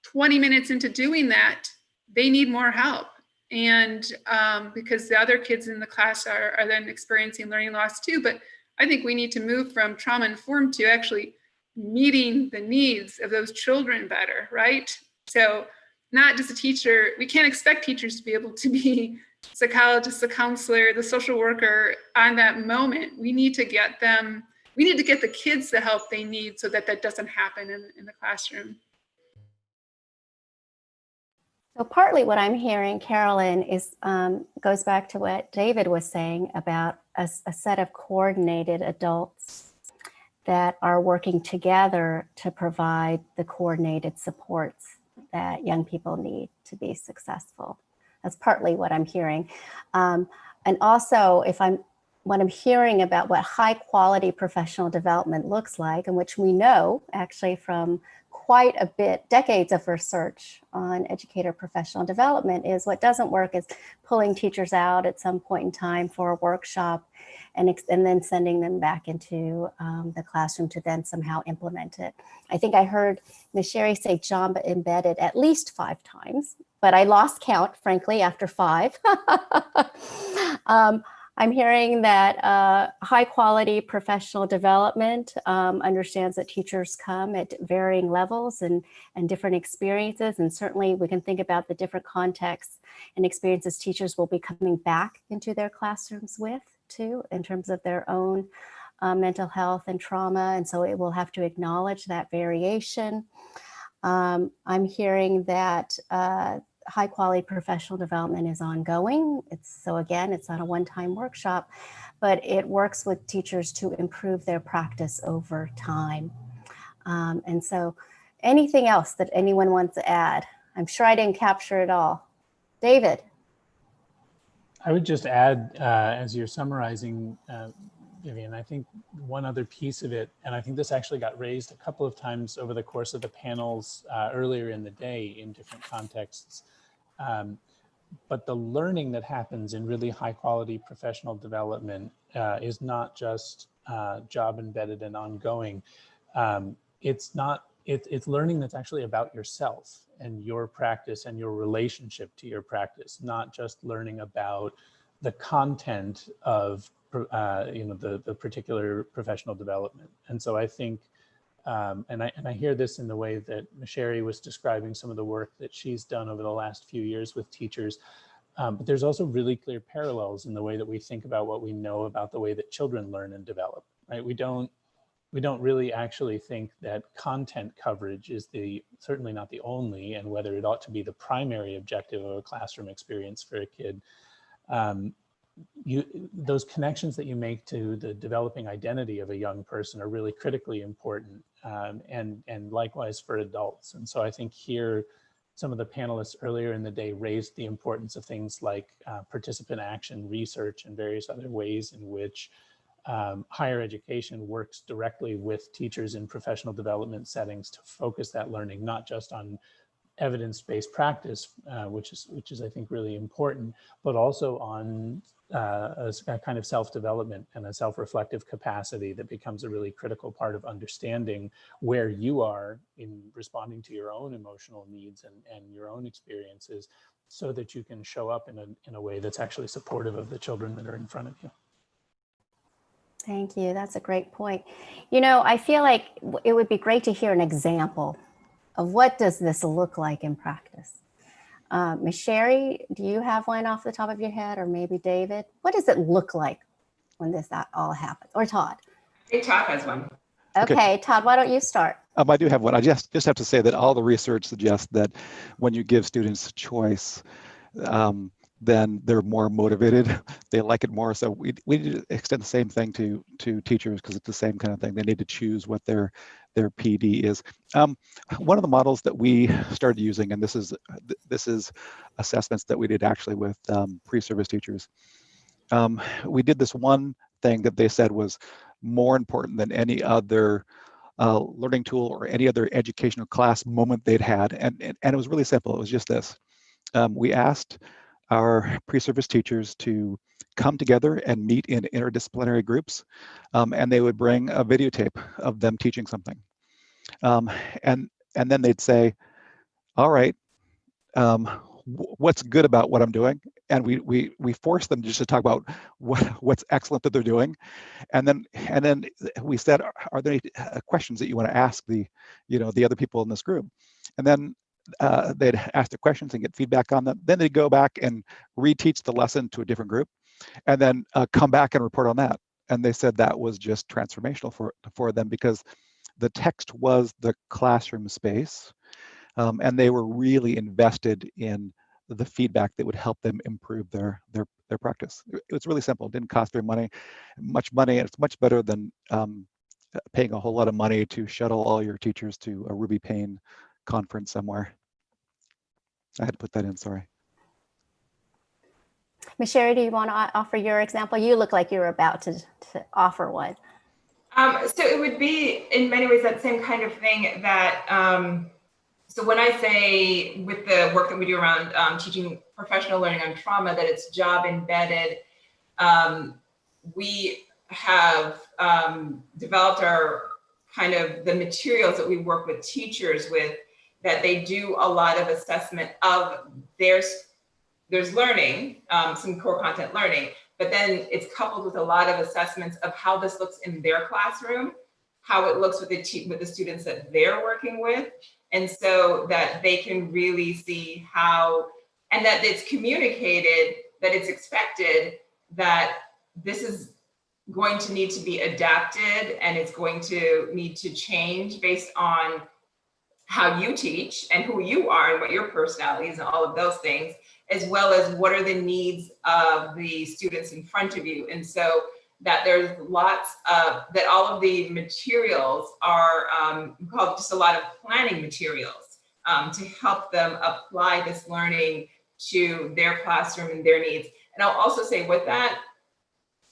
20 minutes into doing that, they need more help. And because the other kids in the class are then experiencing learning loss too. But I think we need to move from trauma-informed to actually meeting the needs of those children better, right? So not just a teacher, we can't expect teachers to be able to be psychologists, the counselor, the social worker on that moment. We need to get the kids the help they need so that doesn't happen in the classroom. So partly what I'm hearing, Carolyn, is goes back to what David was saying about a set of coordinated adults that are working together to provide the coordinated supports that young people need to be successful. That's partly what I'm hearing. And also, what I'm hearing about what high quality professional development looks like, and which we know actually from quite a bit, decades of research on educator professional development, is what doesn't work is pulling teachers out at some point in time for a workshop and then sending them back into the classroom to then somehow implement it. I think I heard Ms. Sherry say job embedded at least 5 times, but I lost count, frankly, after 5. I'm hearing that high quality professional development understands that teachers come at varying levels and different experiences. And certainly we can think about the different contexts and experiences teachers will be coming back into their classrooms with too, in terms of their own mental health and trauma. And so it will have to acknowledge that variation. I'm hearing that high quality professional development is ongoing. So again, it's not a one-time workshop, but it works with teachers to improve their practice over time. And so anything else that anyone wants to add? I'm sure I didn't capture it all. David. I would just add, as you're summarizing, Vivian, I think one other piece of it, and I think this actually got raised a couple of times over the course of the panels earlier in the day in different contexts, but the learning that happens in really high quality professional development is not just job embedded and ongoing. It's learning that's actually about yourself and your practice and your relationship to your practice, not just learning about the content of the particular professional development. And so I think, and I hear this in the way that Sherry was describing some of the work that she's done over the last few years with teachers, but there's also really clear parallels in the way that we think about what we know about the way that children learn and develop, right? We don't really actually think that content coverage is certainly not the only, and whether it ought to be the primary objective of a classroom experience for a kid. those connections that you make to the developing identity of a young person are really critically important, and likewise for adults. And so I think here, some of the panelists earlier in the day raised the importance of things like participant action research and various other ways in which higher education works directly with teachers in professional development settings to focus that learning, not just on evidence-based practice, which is I think really important, but also on a kind of self-development and a self-reflective capacity that becomes a really critical part of understanding where you are in responding to your own emotional needs and your own experiences, so that you can show up in a way that's actually supportive of the children that are in front of you. Thank you. That's a great point. You know, I feel like it would be great to hear an example of what does this look like in practice. Ms. Sherry, do you have one off the top of your head, or maybe David? What does it look like when that all happens? Or Todd? I think Todd has one. Okay, Todd, why don't you start? I do have one. I just have to say that all the research suggests that when you give students choice, then they're more motivated. They like it more. So we need to extend the same thing to teachers, because it's the same kind of thing. They need to choose what their PD is. One of the models that we started using, and this is assessments that we did actually with pre-service teachers. We did this one thing that they said was more important than any other learning tool or any other educational class moment they'd had, and it was really simple. It was just this. We asked our pre-service teachers to come together and meet in interdisciplinary groups, and they would bring a videotape of them teaching something, and then they'd say, all right, what's good about what I'm doing? And we forced them just to talk about what's excellent that they're doing, and then we said, are there any questions that you want to ask the other people in this group? And then they'd ask the questions and get feedback on them. Then they'd go back and reteach the lesson to a different group, and then come back and report on that. And they said that was just transformational for them, because the text was the classroom space, and they were really invested in the feedback that would help them improve their practice. It was really simple. It didn't cost very much money, and it's much better than paying a whole lot of money to shuttle all your teachers to a Ruby Pain conference somewhere. I had to put that in, sorry. Ms. Sherry, do you want to offer your example? You look like you're about to offer one. So it would be in many ways that same kind of thing that, so when I say with the work that we do around teaching professional learning on trauma, that it's job embedded, we have developed our kind of the materials that we work with teachers with, that they do a lot of assessment of there's learning, some core content learning, but then it's coupled with a lot of assessments of how this looks in their classroom, how it looks with the students that they're working with, and so that they can really see how, and that it's communicated, that it's expected that this is going to need to be adapted, and it's going to need to change based on how you teach and who you are and what your personality is and all of those things, as well as what are the needs of the students in front of you. And so that there's lots of, that all of the materials are called just a lot of planning materials to help them apply this learning to their classroom and their needs. And I'll also say with that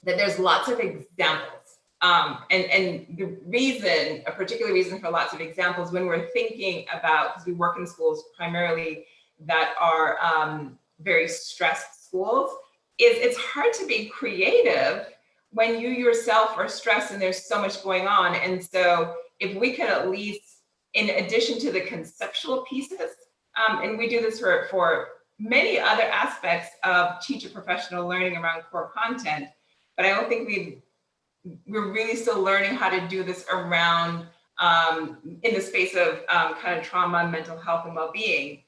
there's lots of examples. And the reason, a particular reason for lots of examples when we're thinking about, because we work in schools primarily that are very stressed schools, is it's hard to be creative when you yourself are stressed and there's so much going on. And so if we can at least, in addition to the conceptual pieces, and we do this for many other aspects of teacher professional learning around core content, but I don't think we're really still learning how to do this around in the space of kind of trauma, mental health, and well-being.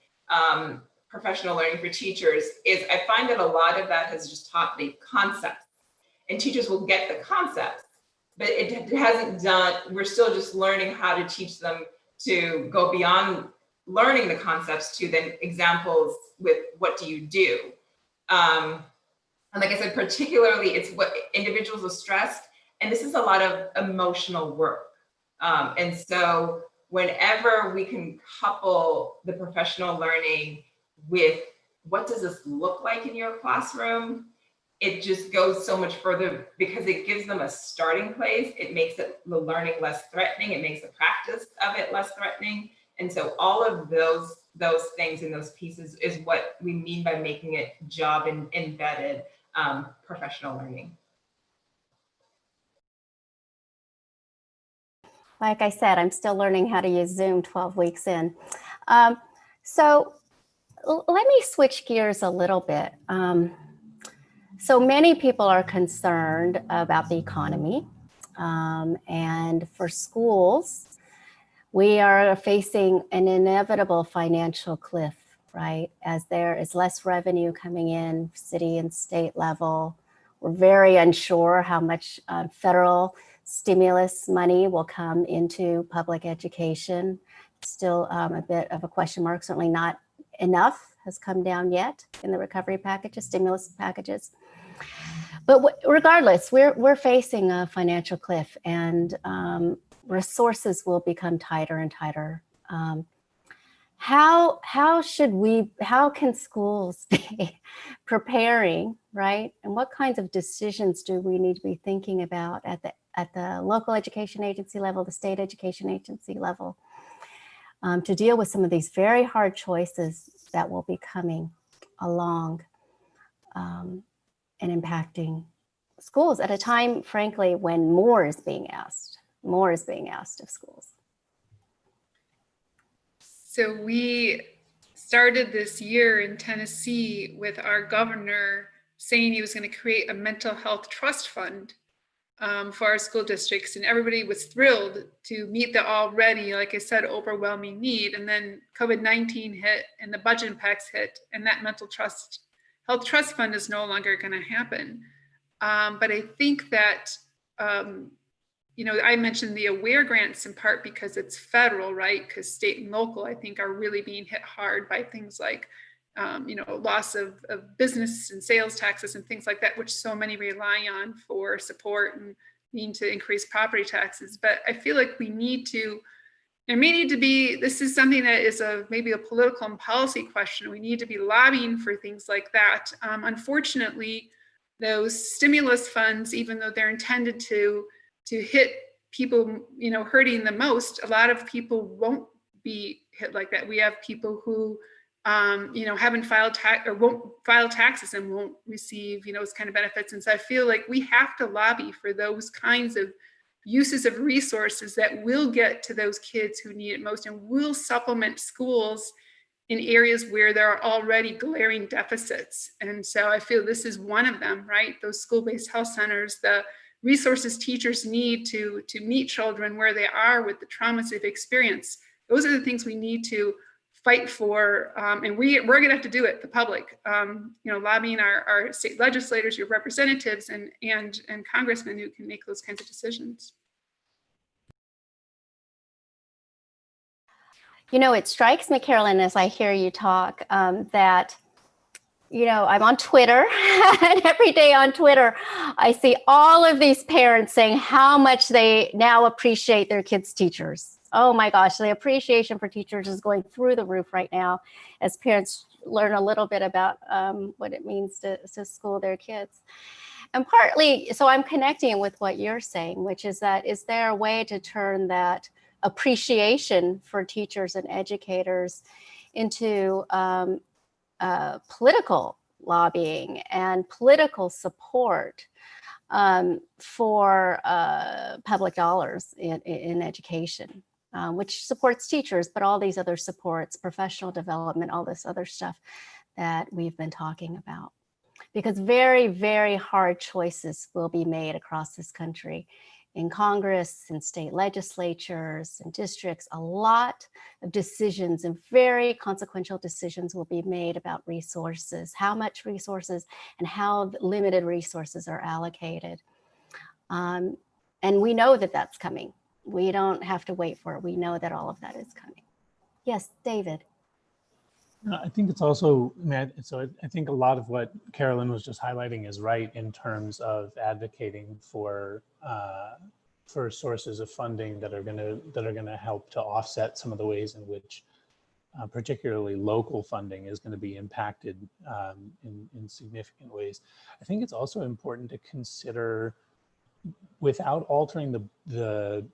Professional learning for teachers is, I find that a lot of that has just taught the concepts, and teachers will get the concepts, but it hasn't done, we're still just learning how to teach them to go beyond learning the concepts to then examples with what do you do. And like I said, particularly it's what individuals are stressed, and this is a lot of emotional work. And so whenever we can couple the professional learning with what does this look like in your classroom, it just goes so much further because it gives them a starting place. It makes the learning less threatening. It makes the practice of it less threatening. And so all of those things and those pieces is what we mean by making it job embedded professional learning. Like I said, I'm still learning how to use Zoom 12 weeks in. So let me switch gears a little bit. So many people are concerned about the economy. And for schools, we are facing an inevitable financial cliff, right? As there is less revenue coming in, city and state level. We're very unsure how much federal stimulus money will come into public education. Still a bit of a question mark, certainly not enough has come down yet in the recovery packages, stimulus packages. But regardless, we're facing a financial cliff, and resources will become tighter and tighter. How can schools be preparing, right? And what kinds of decisions do we need to be thinking about at the local education agency level, the state education agency level, to deal with some of these very hard choices that will be coming along and impacting schools at a time, frankly, when more is being asked of schools? So we started this year in Tennessee with our governor saying he was going to create a mental health trust fund for our school districts, and everybody was thrilled to meet the already, like I said, overwhelming need. And then COVID-19 hit and the budget impacts hit, and that mental health trust fund is no longer going to happen. But I think that I mentioned the AWARE grants in part because it's federal, right? Because state and local, I think, are really being hit hard by things like, loss of business and sales taxes and things like that, which so many rely on for support and need to increase property taxes. But I feel like this is something that is maybe a political and policy question. We need to be lobbying for things like that. Unfortunately, those stimulus funds, even though they're intended to hit people, hurting the most, a lot of people won't be hit like that. We have people who, haven't filed tax or won't file taxes and won't receive, those kind of benefits. And so I feel like we have to lobby for those kinds of uses of resources that will get to those kids who need it most and will supplement schools in areas where there are already glaring deficits. And so I feel this is one of them, right? Those school-based health centers, the resources teachers need to meet children where they are with the traumas they've experienced. Those are the things we need to fight for, and we're going to have to do it, the public, lobbying our state legislators, your representatives, and congressmen who can make those kinds of decisions. It strikes me, Carolyn, as I hear you talk, that, I'm on Twitter, and every day on Twitter, I see all of these parents saying how much they now appreciate their kids' teachers. Oh my gosh, the appreciation for teachers is going through the roof right now as parents learn a little bit about what it means to school their kids. And partly, so I'm connecting with what you're saying, which is that, is there a way to turn that appreciation for teachers and educators into political lobbying and political support for public dollars in education, which supports teachers, but all these other supports, professional development, all this other stuff that we've been talking about. Because very, very hard choices will be made across this country in Congress and state legislatures and districts. A lot of decisions and very consequential decisions will be made about resources, how much resources and how limited resources are allocated. And we know that that's coming. We don't have to wait for it. We know that all of that is coming. Yes, David. I think it's also, I think a lot of what Carolyn was just highlighting is right in terms of advocating for sources of funding that are going to help to offset some of the ways in which particularly local funding is going to be impacted in significant ways. I think it's also important to consider, without altering the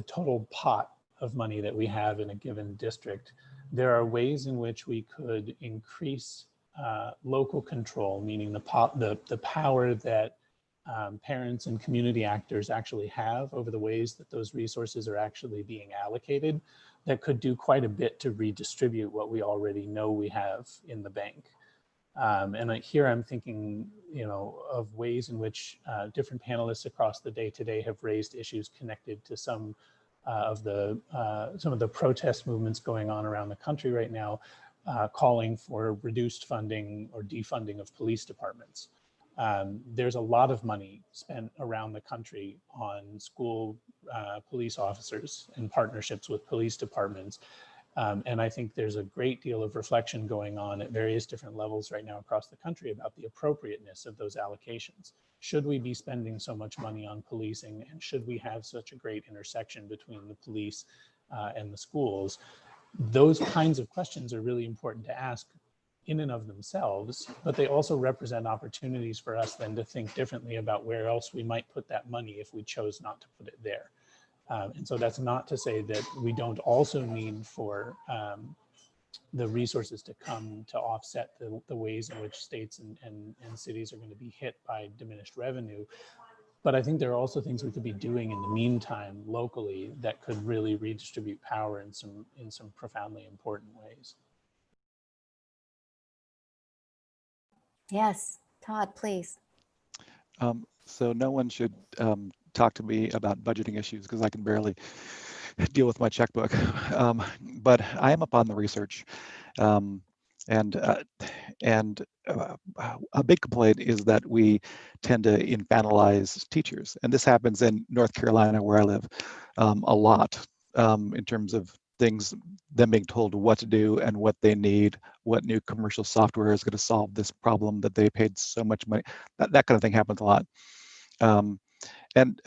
total pot of money that we have in a given district, there are ways in which we could increase local control, meaning the power that parents and community actors actually have over the ways that those resources are actually being allocated, that could do quite a bit to redistribute what we already know we have in the bank. And here I'm thinking, of ways in which different panelists across the day today have raised issues connected to some of the protest movements going on around the country right now, calling for reduced funding or defunding of police departments. There's a lot of money spent around the country on school police officers and partnerships with police departments. And I think there's a great deal of reflection going on at various different levels right now across the country about the appropriateness of those allocations. Should we be spending so much money on policing, and should we have such a great intersection between the police and the schools? Those kinds of questions are really important to ask in and of themselves, but they also represent opportunities for us then to think differently about where else we might put that money if we chose not to put it there. And so that's not to say that we don't also need for the resources to come to offset the ways in which states and cities are going to be hit by diminished revenue. But I think there are also things we could be doing in the meantime locally that could really redistribute power in some profoundly important ways. Yes, Todd, please. So no one should talk to me about budgeting issues because I can barely deal with my checkbook. But I am up on the research, and a big complaint is that we tend to infantilize teachers, and this happens in North Carolina where I live a lot in terms of them being told what to do and what they need, what new commercial software is going to solve this problem that they paid so much money. That kind of thing happens a lot. And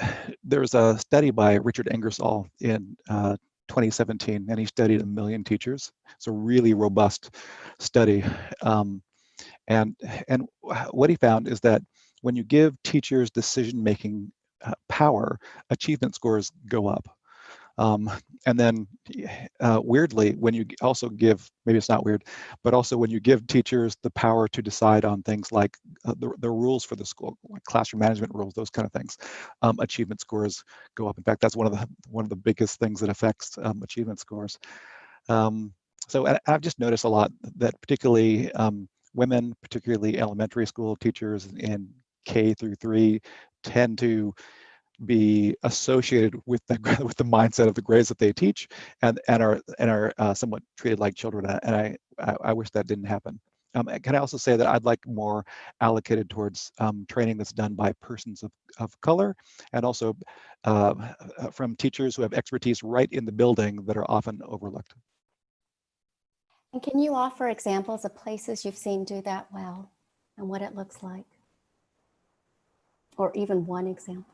there's a study by Richard Ingersoll in 2017, and he studied 1 million teachers. It's a really robust study. And what he found is that when you give teachers decision-making power, achievement scores go up. And then weirdly, when you also give, maybe it's not weird, but also when you give teachers the power to decide on things like the rules for the school, like classroom management rules, those kind of things, achievement scores go up. In fact, that's one of the biggest things that affects achievement scores. So I've just noticed a lot that particularly women, particularly elementary school teachers in K through 3, tend to be associated with the mindset of the grades that they teach, and are somewhat treated like children. And I wish that didn't happen. Can I also say that I'd like more allocated towards training that's done by persons of color, and also from teachers who have expertise right in the building that are often overlooked. And can you offer examples of places you've seen do that well and what it looks like? Or even one example?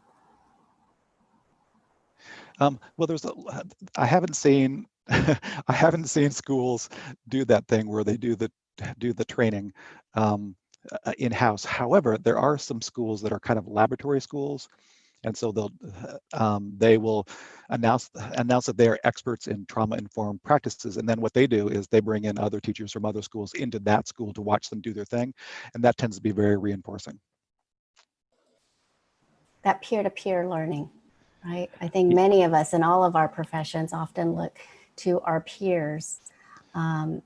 Well, I haven't seen I haven't seen schools do that thing where they do the training in-house. However, there are some schools that are kind of laboratory schools, and so they will announce that they are experts in trauma-informed practices, and then what they do is they bring in other teachers from other schools into that school to watch them do their thing, and that tends to be very reinforcing. That peer-to-peer learning. Right. I think many of us in all of our professions often look to our peers to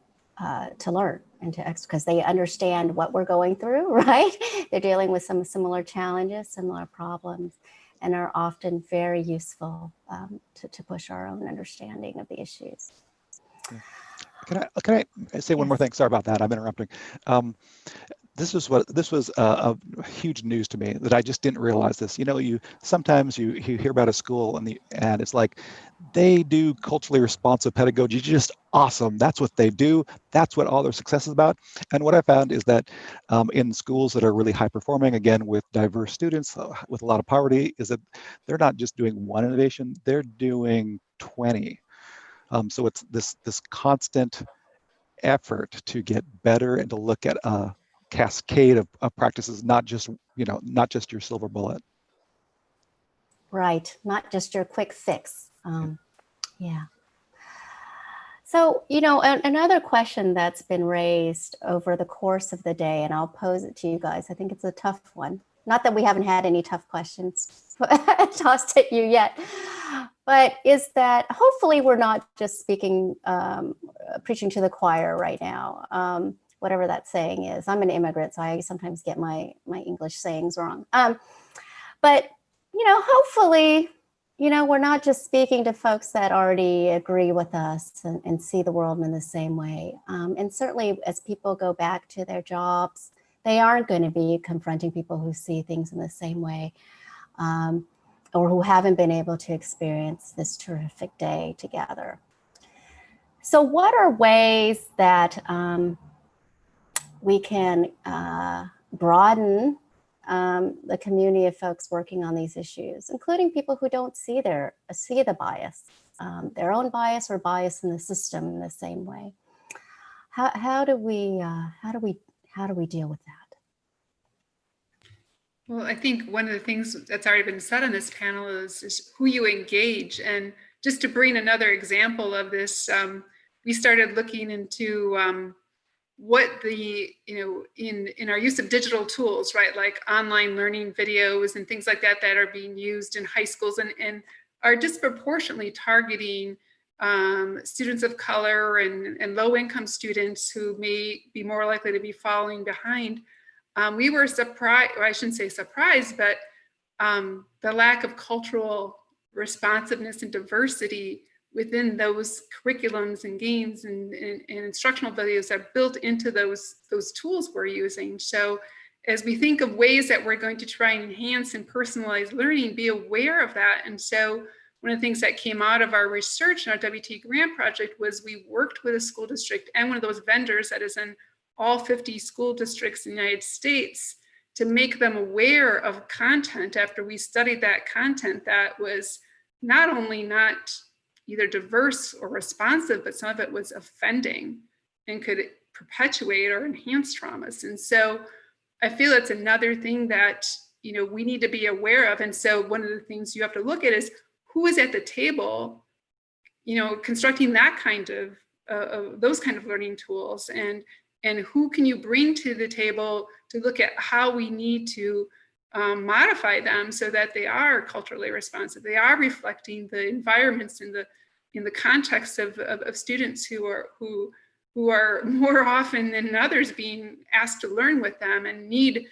learn and to because they understand what we're going through, right? They're dealing with some similar challenges, similar problems, and are often very useful to push our own understanding of the issues. Yeah. Can I say one more thing? Sorry about that. I'm interrupting. this was a huge news to me, that I just didn't realize this. You know, sometimes you hear about a school and it's like, they do culturally responsive pedagogy, just awesome. That's what they do. That's what all their success is about. And what I found is that in schools that are really high performing, again, with diverse students, with a lot of poverty, is that they're not just doing one innovation, they're doing 20. So it's this constant effort to get better and to look at a cascade of practices, not just your silver bullet. Right, not just your quick fix. Yeah. So, another question that's been raised over the course of the day, and I'll pose it to you guys. I think it's a tough one. Not that we haven't had any tough questions tossed at you yet, but is that hopefully we're not just speaking, preaching to the choir right now, whatever that saying is. I'm an immigrant, so I sometimes get my English sayings wrong. But, hopefully, we're not just speaking to folks that already agree with us and see the world in the same way. And certainly as people go back to their jobs, they aren't going to be confronting people who see things in the same way, or who haven't been able to experience this terrific day together. So what are ways that we can broaden the community of folks working on these issues, including people who don't see the bias, their own bias or bias in the system in the same way? How do we deal with that? Well, I think one of the things that's already been said on this panel is who you engage. And just to bring another example of this, we started looking into what in our use of digital tools, right? Like online learning videos and things like that are being used in high schools and are disproportionately targeting students of color and low-income students who may be more likely to be falling behind. We were surprised, or I shouldn't say surprised, but the lack of cultural responsiveness and diversity within those curriculums and games and instructional videos that are built into those tools we're using. So as we think of ways that we're going to try and enhance and personalize learning, be aware of that. And so one of the things that came out of our research in our WT grant project was we worked with a school district and one of those vendors that is in all 50 school districts in the United States to make them aware of content after we studied that content that was not only not either diverse or responsive, but some of it was offending and could perpetuate or enhance traumas. And so I feel it's another thing that we need to be aware of. And so one of the things you have to look at is who is at the table, constructing that kind of those kind of learning tools, and who can you bring to the table to look at how we need to modify them so that they are culturally responsive. They are reflecting the environments in the context of students who are more often than others being asked to learn with them and need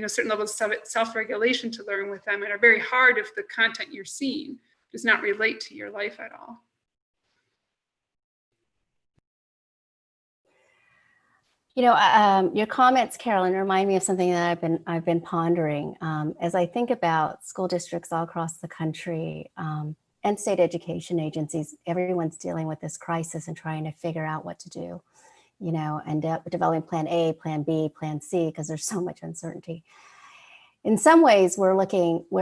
certain levels of self-regulation to learn with them, and are very hard if the content you're seeing does not relate to your life at all. Your comments, Carolyn, remind me of something that I've been pondering as I think about school districts all across the country and state education agencies. Everyone's dealing with this crisis and trying to figure out what to do, and developing plan A, plan B, plan C, because there's so much uncertainty. In some ways, we're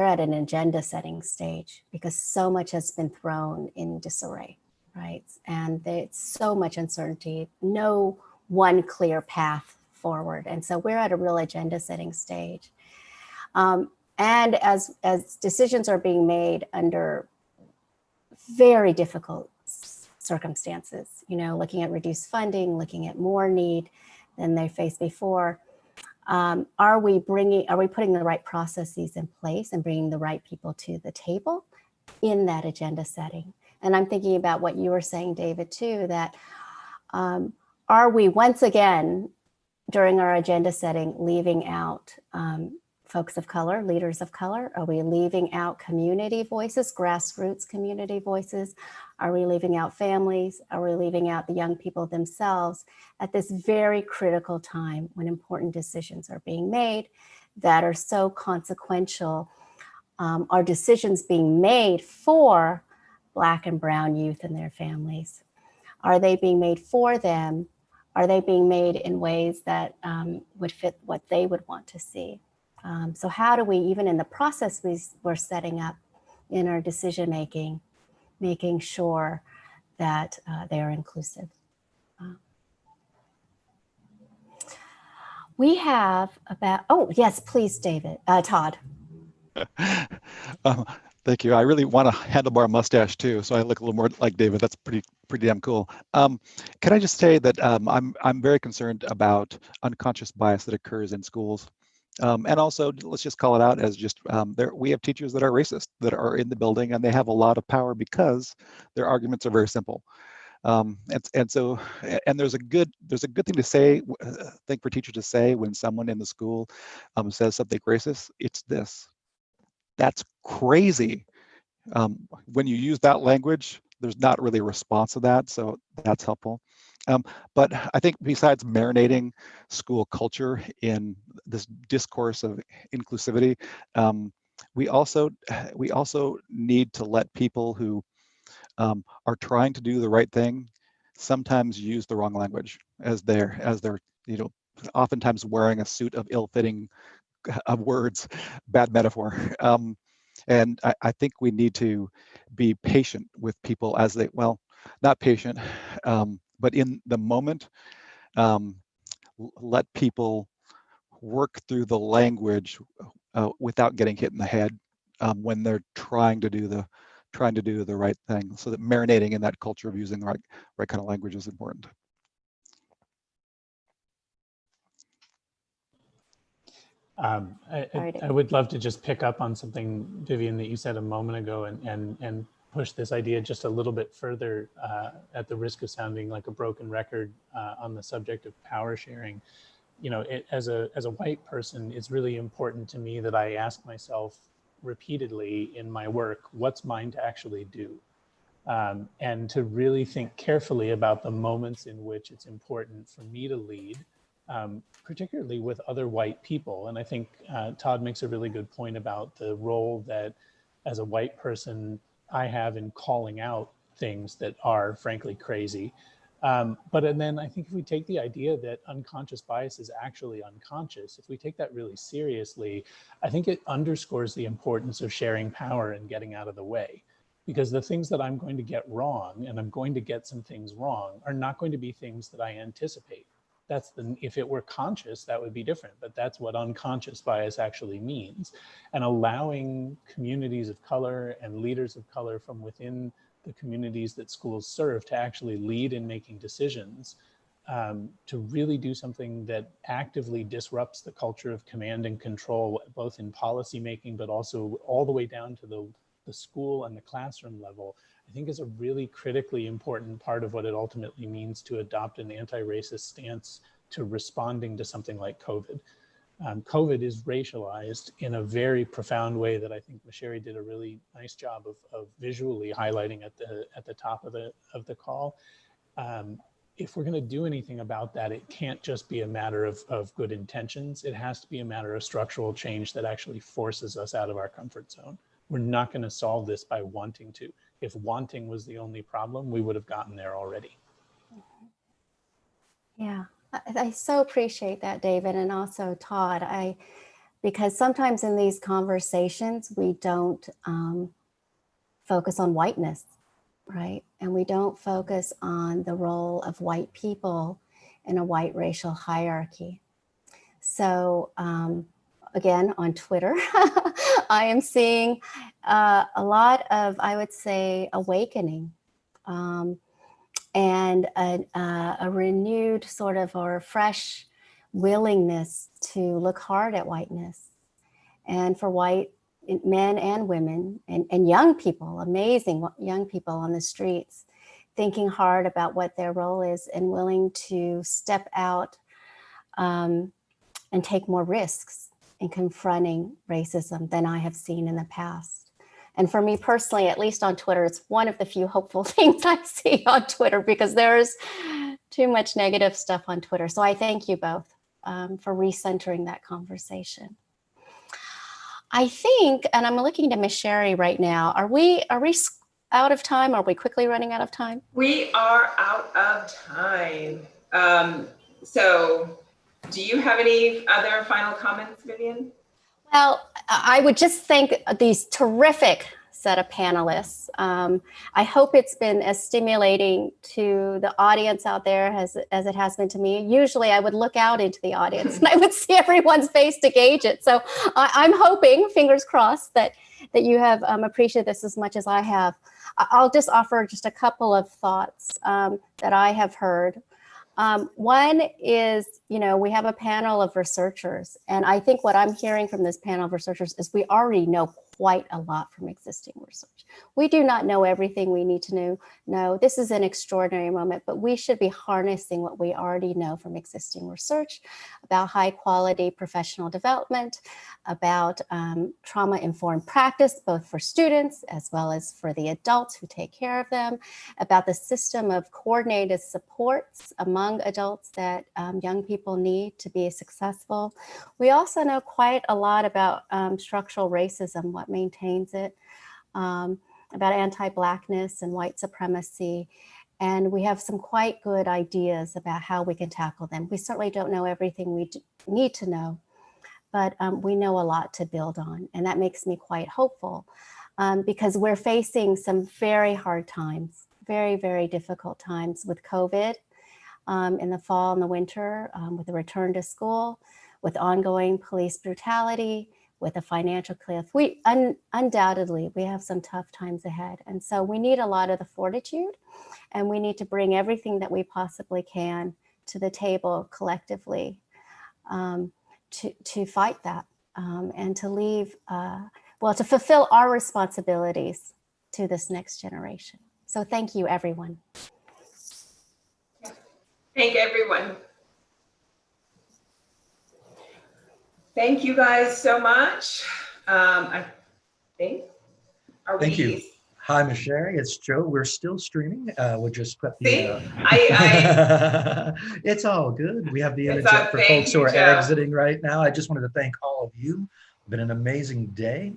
at an agenda setting stage because so much has been thrown in disarray, right? And it's so much uncertainty, no one clear path forward. And so we're at a real agenda setting stage. And as decisions are being made under very difficult circumstances, looking at reduced funding, looking at more need than they faced before, are we putting the right processes in place and bringing the right people to the table in that agenda setting? And I'm thinking about what you were saying, David, too, that are we once again, during our agenda setting, leaving out folks of color, leaders of color? Are we leaving out community voices, grassroots community voices? Are we leaving out families? Are we leaving out the young people themselves at this very critical time when important decisions are being made that are so consequential? Are decisions being made for Black and brown youth and their families? Are they being made for them? Are they being made in ways that would fit what they would want to see? So how do we, even in the process we're setting up in our decision making, making sure that they are inclusive? We have about, oh yes, please, David, Todd. Thank you. I really want a handlebar mustache too, so I look a little more like David. That's pretty damn cool. Can I just say that I'm very concerned about unconscious bias that occurs in schools, and also let's just call it out as just we have teachers that are racist that are in the building, and they have a lot of power because their arguments are very simple. And so there's a good thing to say, thing for teachers to say when someone in the school says something racist. It's this. That's crazy. When you use that language, there's not really a response to that, so that's helpful. But I think besides marinating school culture in this discourse of inclusivity, we also need to let people who are trying to do the right thing sometimes use the wrong language as they're oftentimes wearing a suit of ill-fitting of words, bad metaphor. And I think we need to be patient with people as they, well, not patient, but in the moment, let people work through the language without getting hit in the head when they're trying to do the right thing. So that marinating in that culture of using the right kind of language is important. I would love to just pick up on something, Vivian, that you said a moment ago and push this idea just a little bit further at the risk of sounding like a broken record on the subject of power sharing. You know, as a white person, it's really important to me that I ask myself repeatedly in my work, what's mine to actually do? And to really think carefully about the moments in which it's important for me to lead, particularly with other white people. And I think Todd makes a really good point about the role that as a white person I have in calling out things that are frankly crazy. And then I think if we take the idea that unconscious bias is actually unconscious, if we take that really seriously, I think it underscores the importance of sharing power and getting out of the way. Because the things that I'm going to get wrong, and I'm going to get some things wrong, are not going to be things that I anticipate. If it were conscious, that would be different, but that's what unconscious bias actually means. And allowing communities of color and leaders of color from within the communities that schools serve to actually lead in making decisions, to really do something that actively disrupts the culture of command and control, both in policy making, but also all the way down to the school and the classroom level, I think is a really critically important part of what it ultimately means to adopt an anti-racist stance to responding to something like COVID. COVID is racialized in a very profound way that I think Masheri did a really nice job of visually highlighting at the top of the call. If we're going to do anything about that, it can't just be a matter of good intentions. It has to be a matter of structural change that actually forces us out of our comfort zone. We're not going to solve this by wanting to. If wanting was the only problem, we would have gotten there already. Yeah, I so appreciate that, David, and also Todd. Because sometimes in these conversations, we don't focus on whiteness, right? And we don't focus on the role of white people in a white racial hierarchy. So again, on Twitter, I am seeing a lot of, I would say, awakening and a renewed sort of or fresh willingness to look hard at whiteness. And for white men and women and young people, amazing young people on the streets, thinking hard about what their role is and willing to step out and take more risks in confronting racism than I have seen in the past. And for me personally, at least on Twitter, it's one of the few hopeful things I see on Twitter, because there's too much negative stuff on Twitter. So I thank you both for recentering that conversation. I think, and I'm looking to Ms. Sherry right now, are we out of time? Are we quickly running out of time? We are out of time. So do you have any other final comments, Vivian? Well, I would just thank these terrific set of panelists. I hope it's been as stimulating to the audience out there as it has been to me. Usually I would look out into the audience and I would see everyone's face to gauge it. So I'm hoping, fingers crossed, that you have appreciated this as much as I have. I'll just offer just a couple of thoughts that I have heard. One is, we have a panel of researchers, and I think what I'm hearing from this panel of researchers is we already know quite a lot from existing research. We do not know everything we need to know. This is an extraordinary moment, but we should be harnessing what we already know from existing research about high quality professional development, about trauma-informed practice, both for students as well as for the adults who take care of them, about the system of coordinated supports among adults that young people need to be successful. We also know quite a lot about structural racism, what maintains it, about anti-Blackness and white supremacy. And we have some quite good ideas about how we can tackle them. We certainly don't know everything we need to know, but we know a lot to build on. And that makes me quite hopeful because we're facing some very hard times, very, very difficult times with COVID in the fall and the winter, with the return to school, with ongoing police brutality, with a financial cliff. Undoubtedly, we have some tough times ahead. And so we need a lot of the fortitude, and we need to bring everything that we possibly can to the table collectively to fight that and to leave, to fulfill our responsibilities to this next generation. So thank you, everyone. Thank everyone. Thank you guys so much. I think, Thank you. Hi, Ms. Sherry, it's Joe. We're still streaming. We'll just put the. See, It's all good. We have the image It's up for folks who are Joe. exiting right now. I just wanted to thank all of you. It's been an amazing day.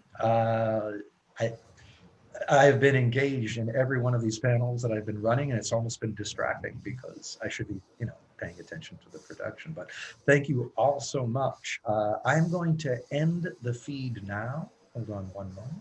I've been engaged in every one of these panels that I've been running, and it's almost been distracting because I should be, paying attention to the production. But thank you all so much. I'm going to end the feed now. Hold on one moment.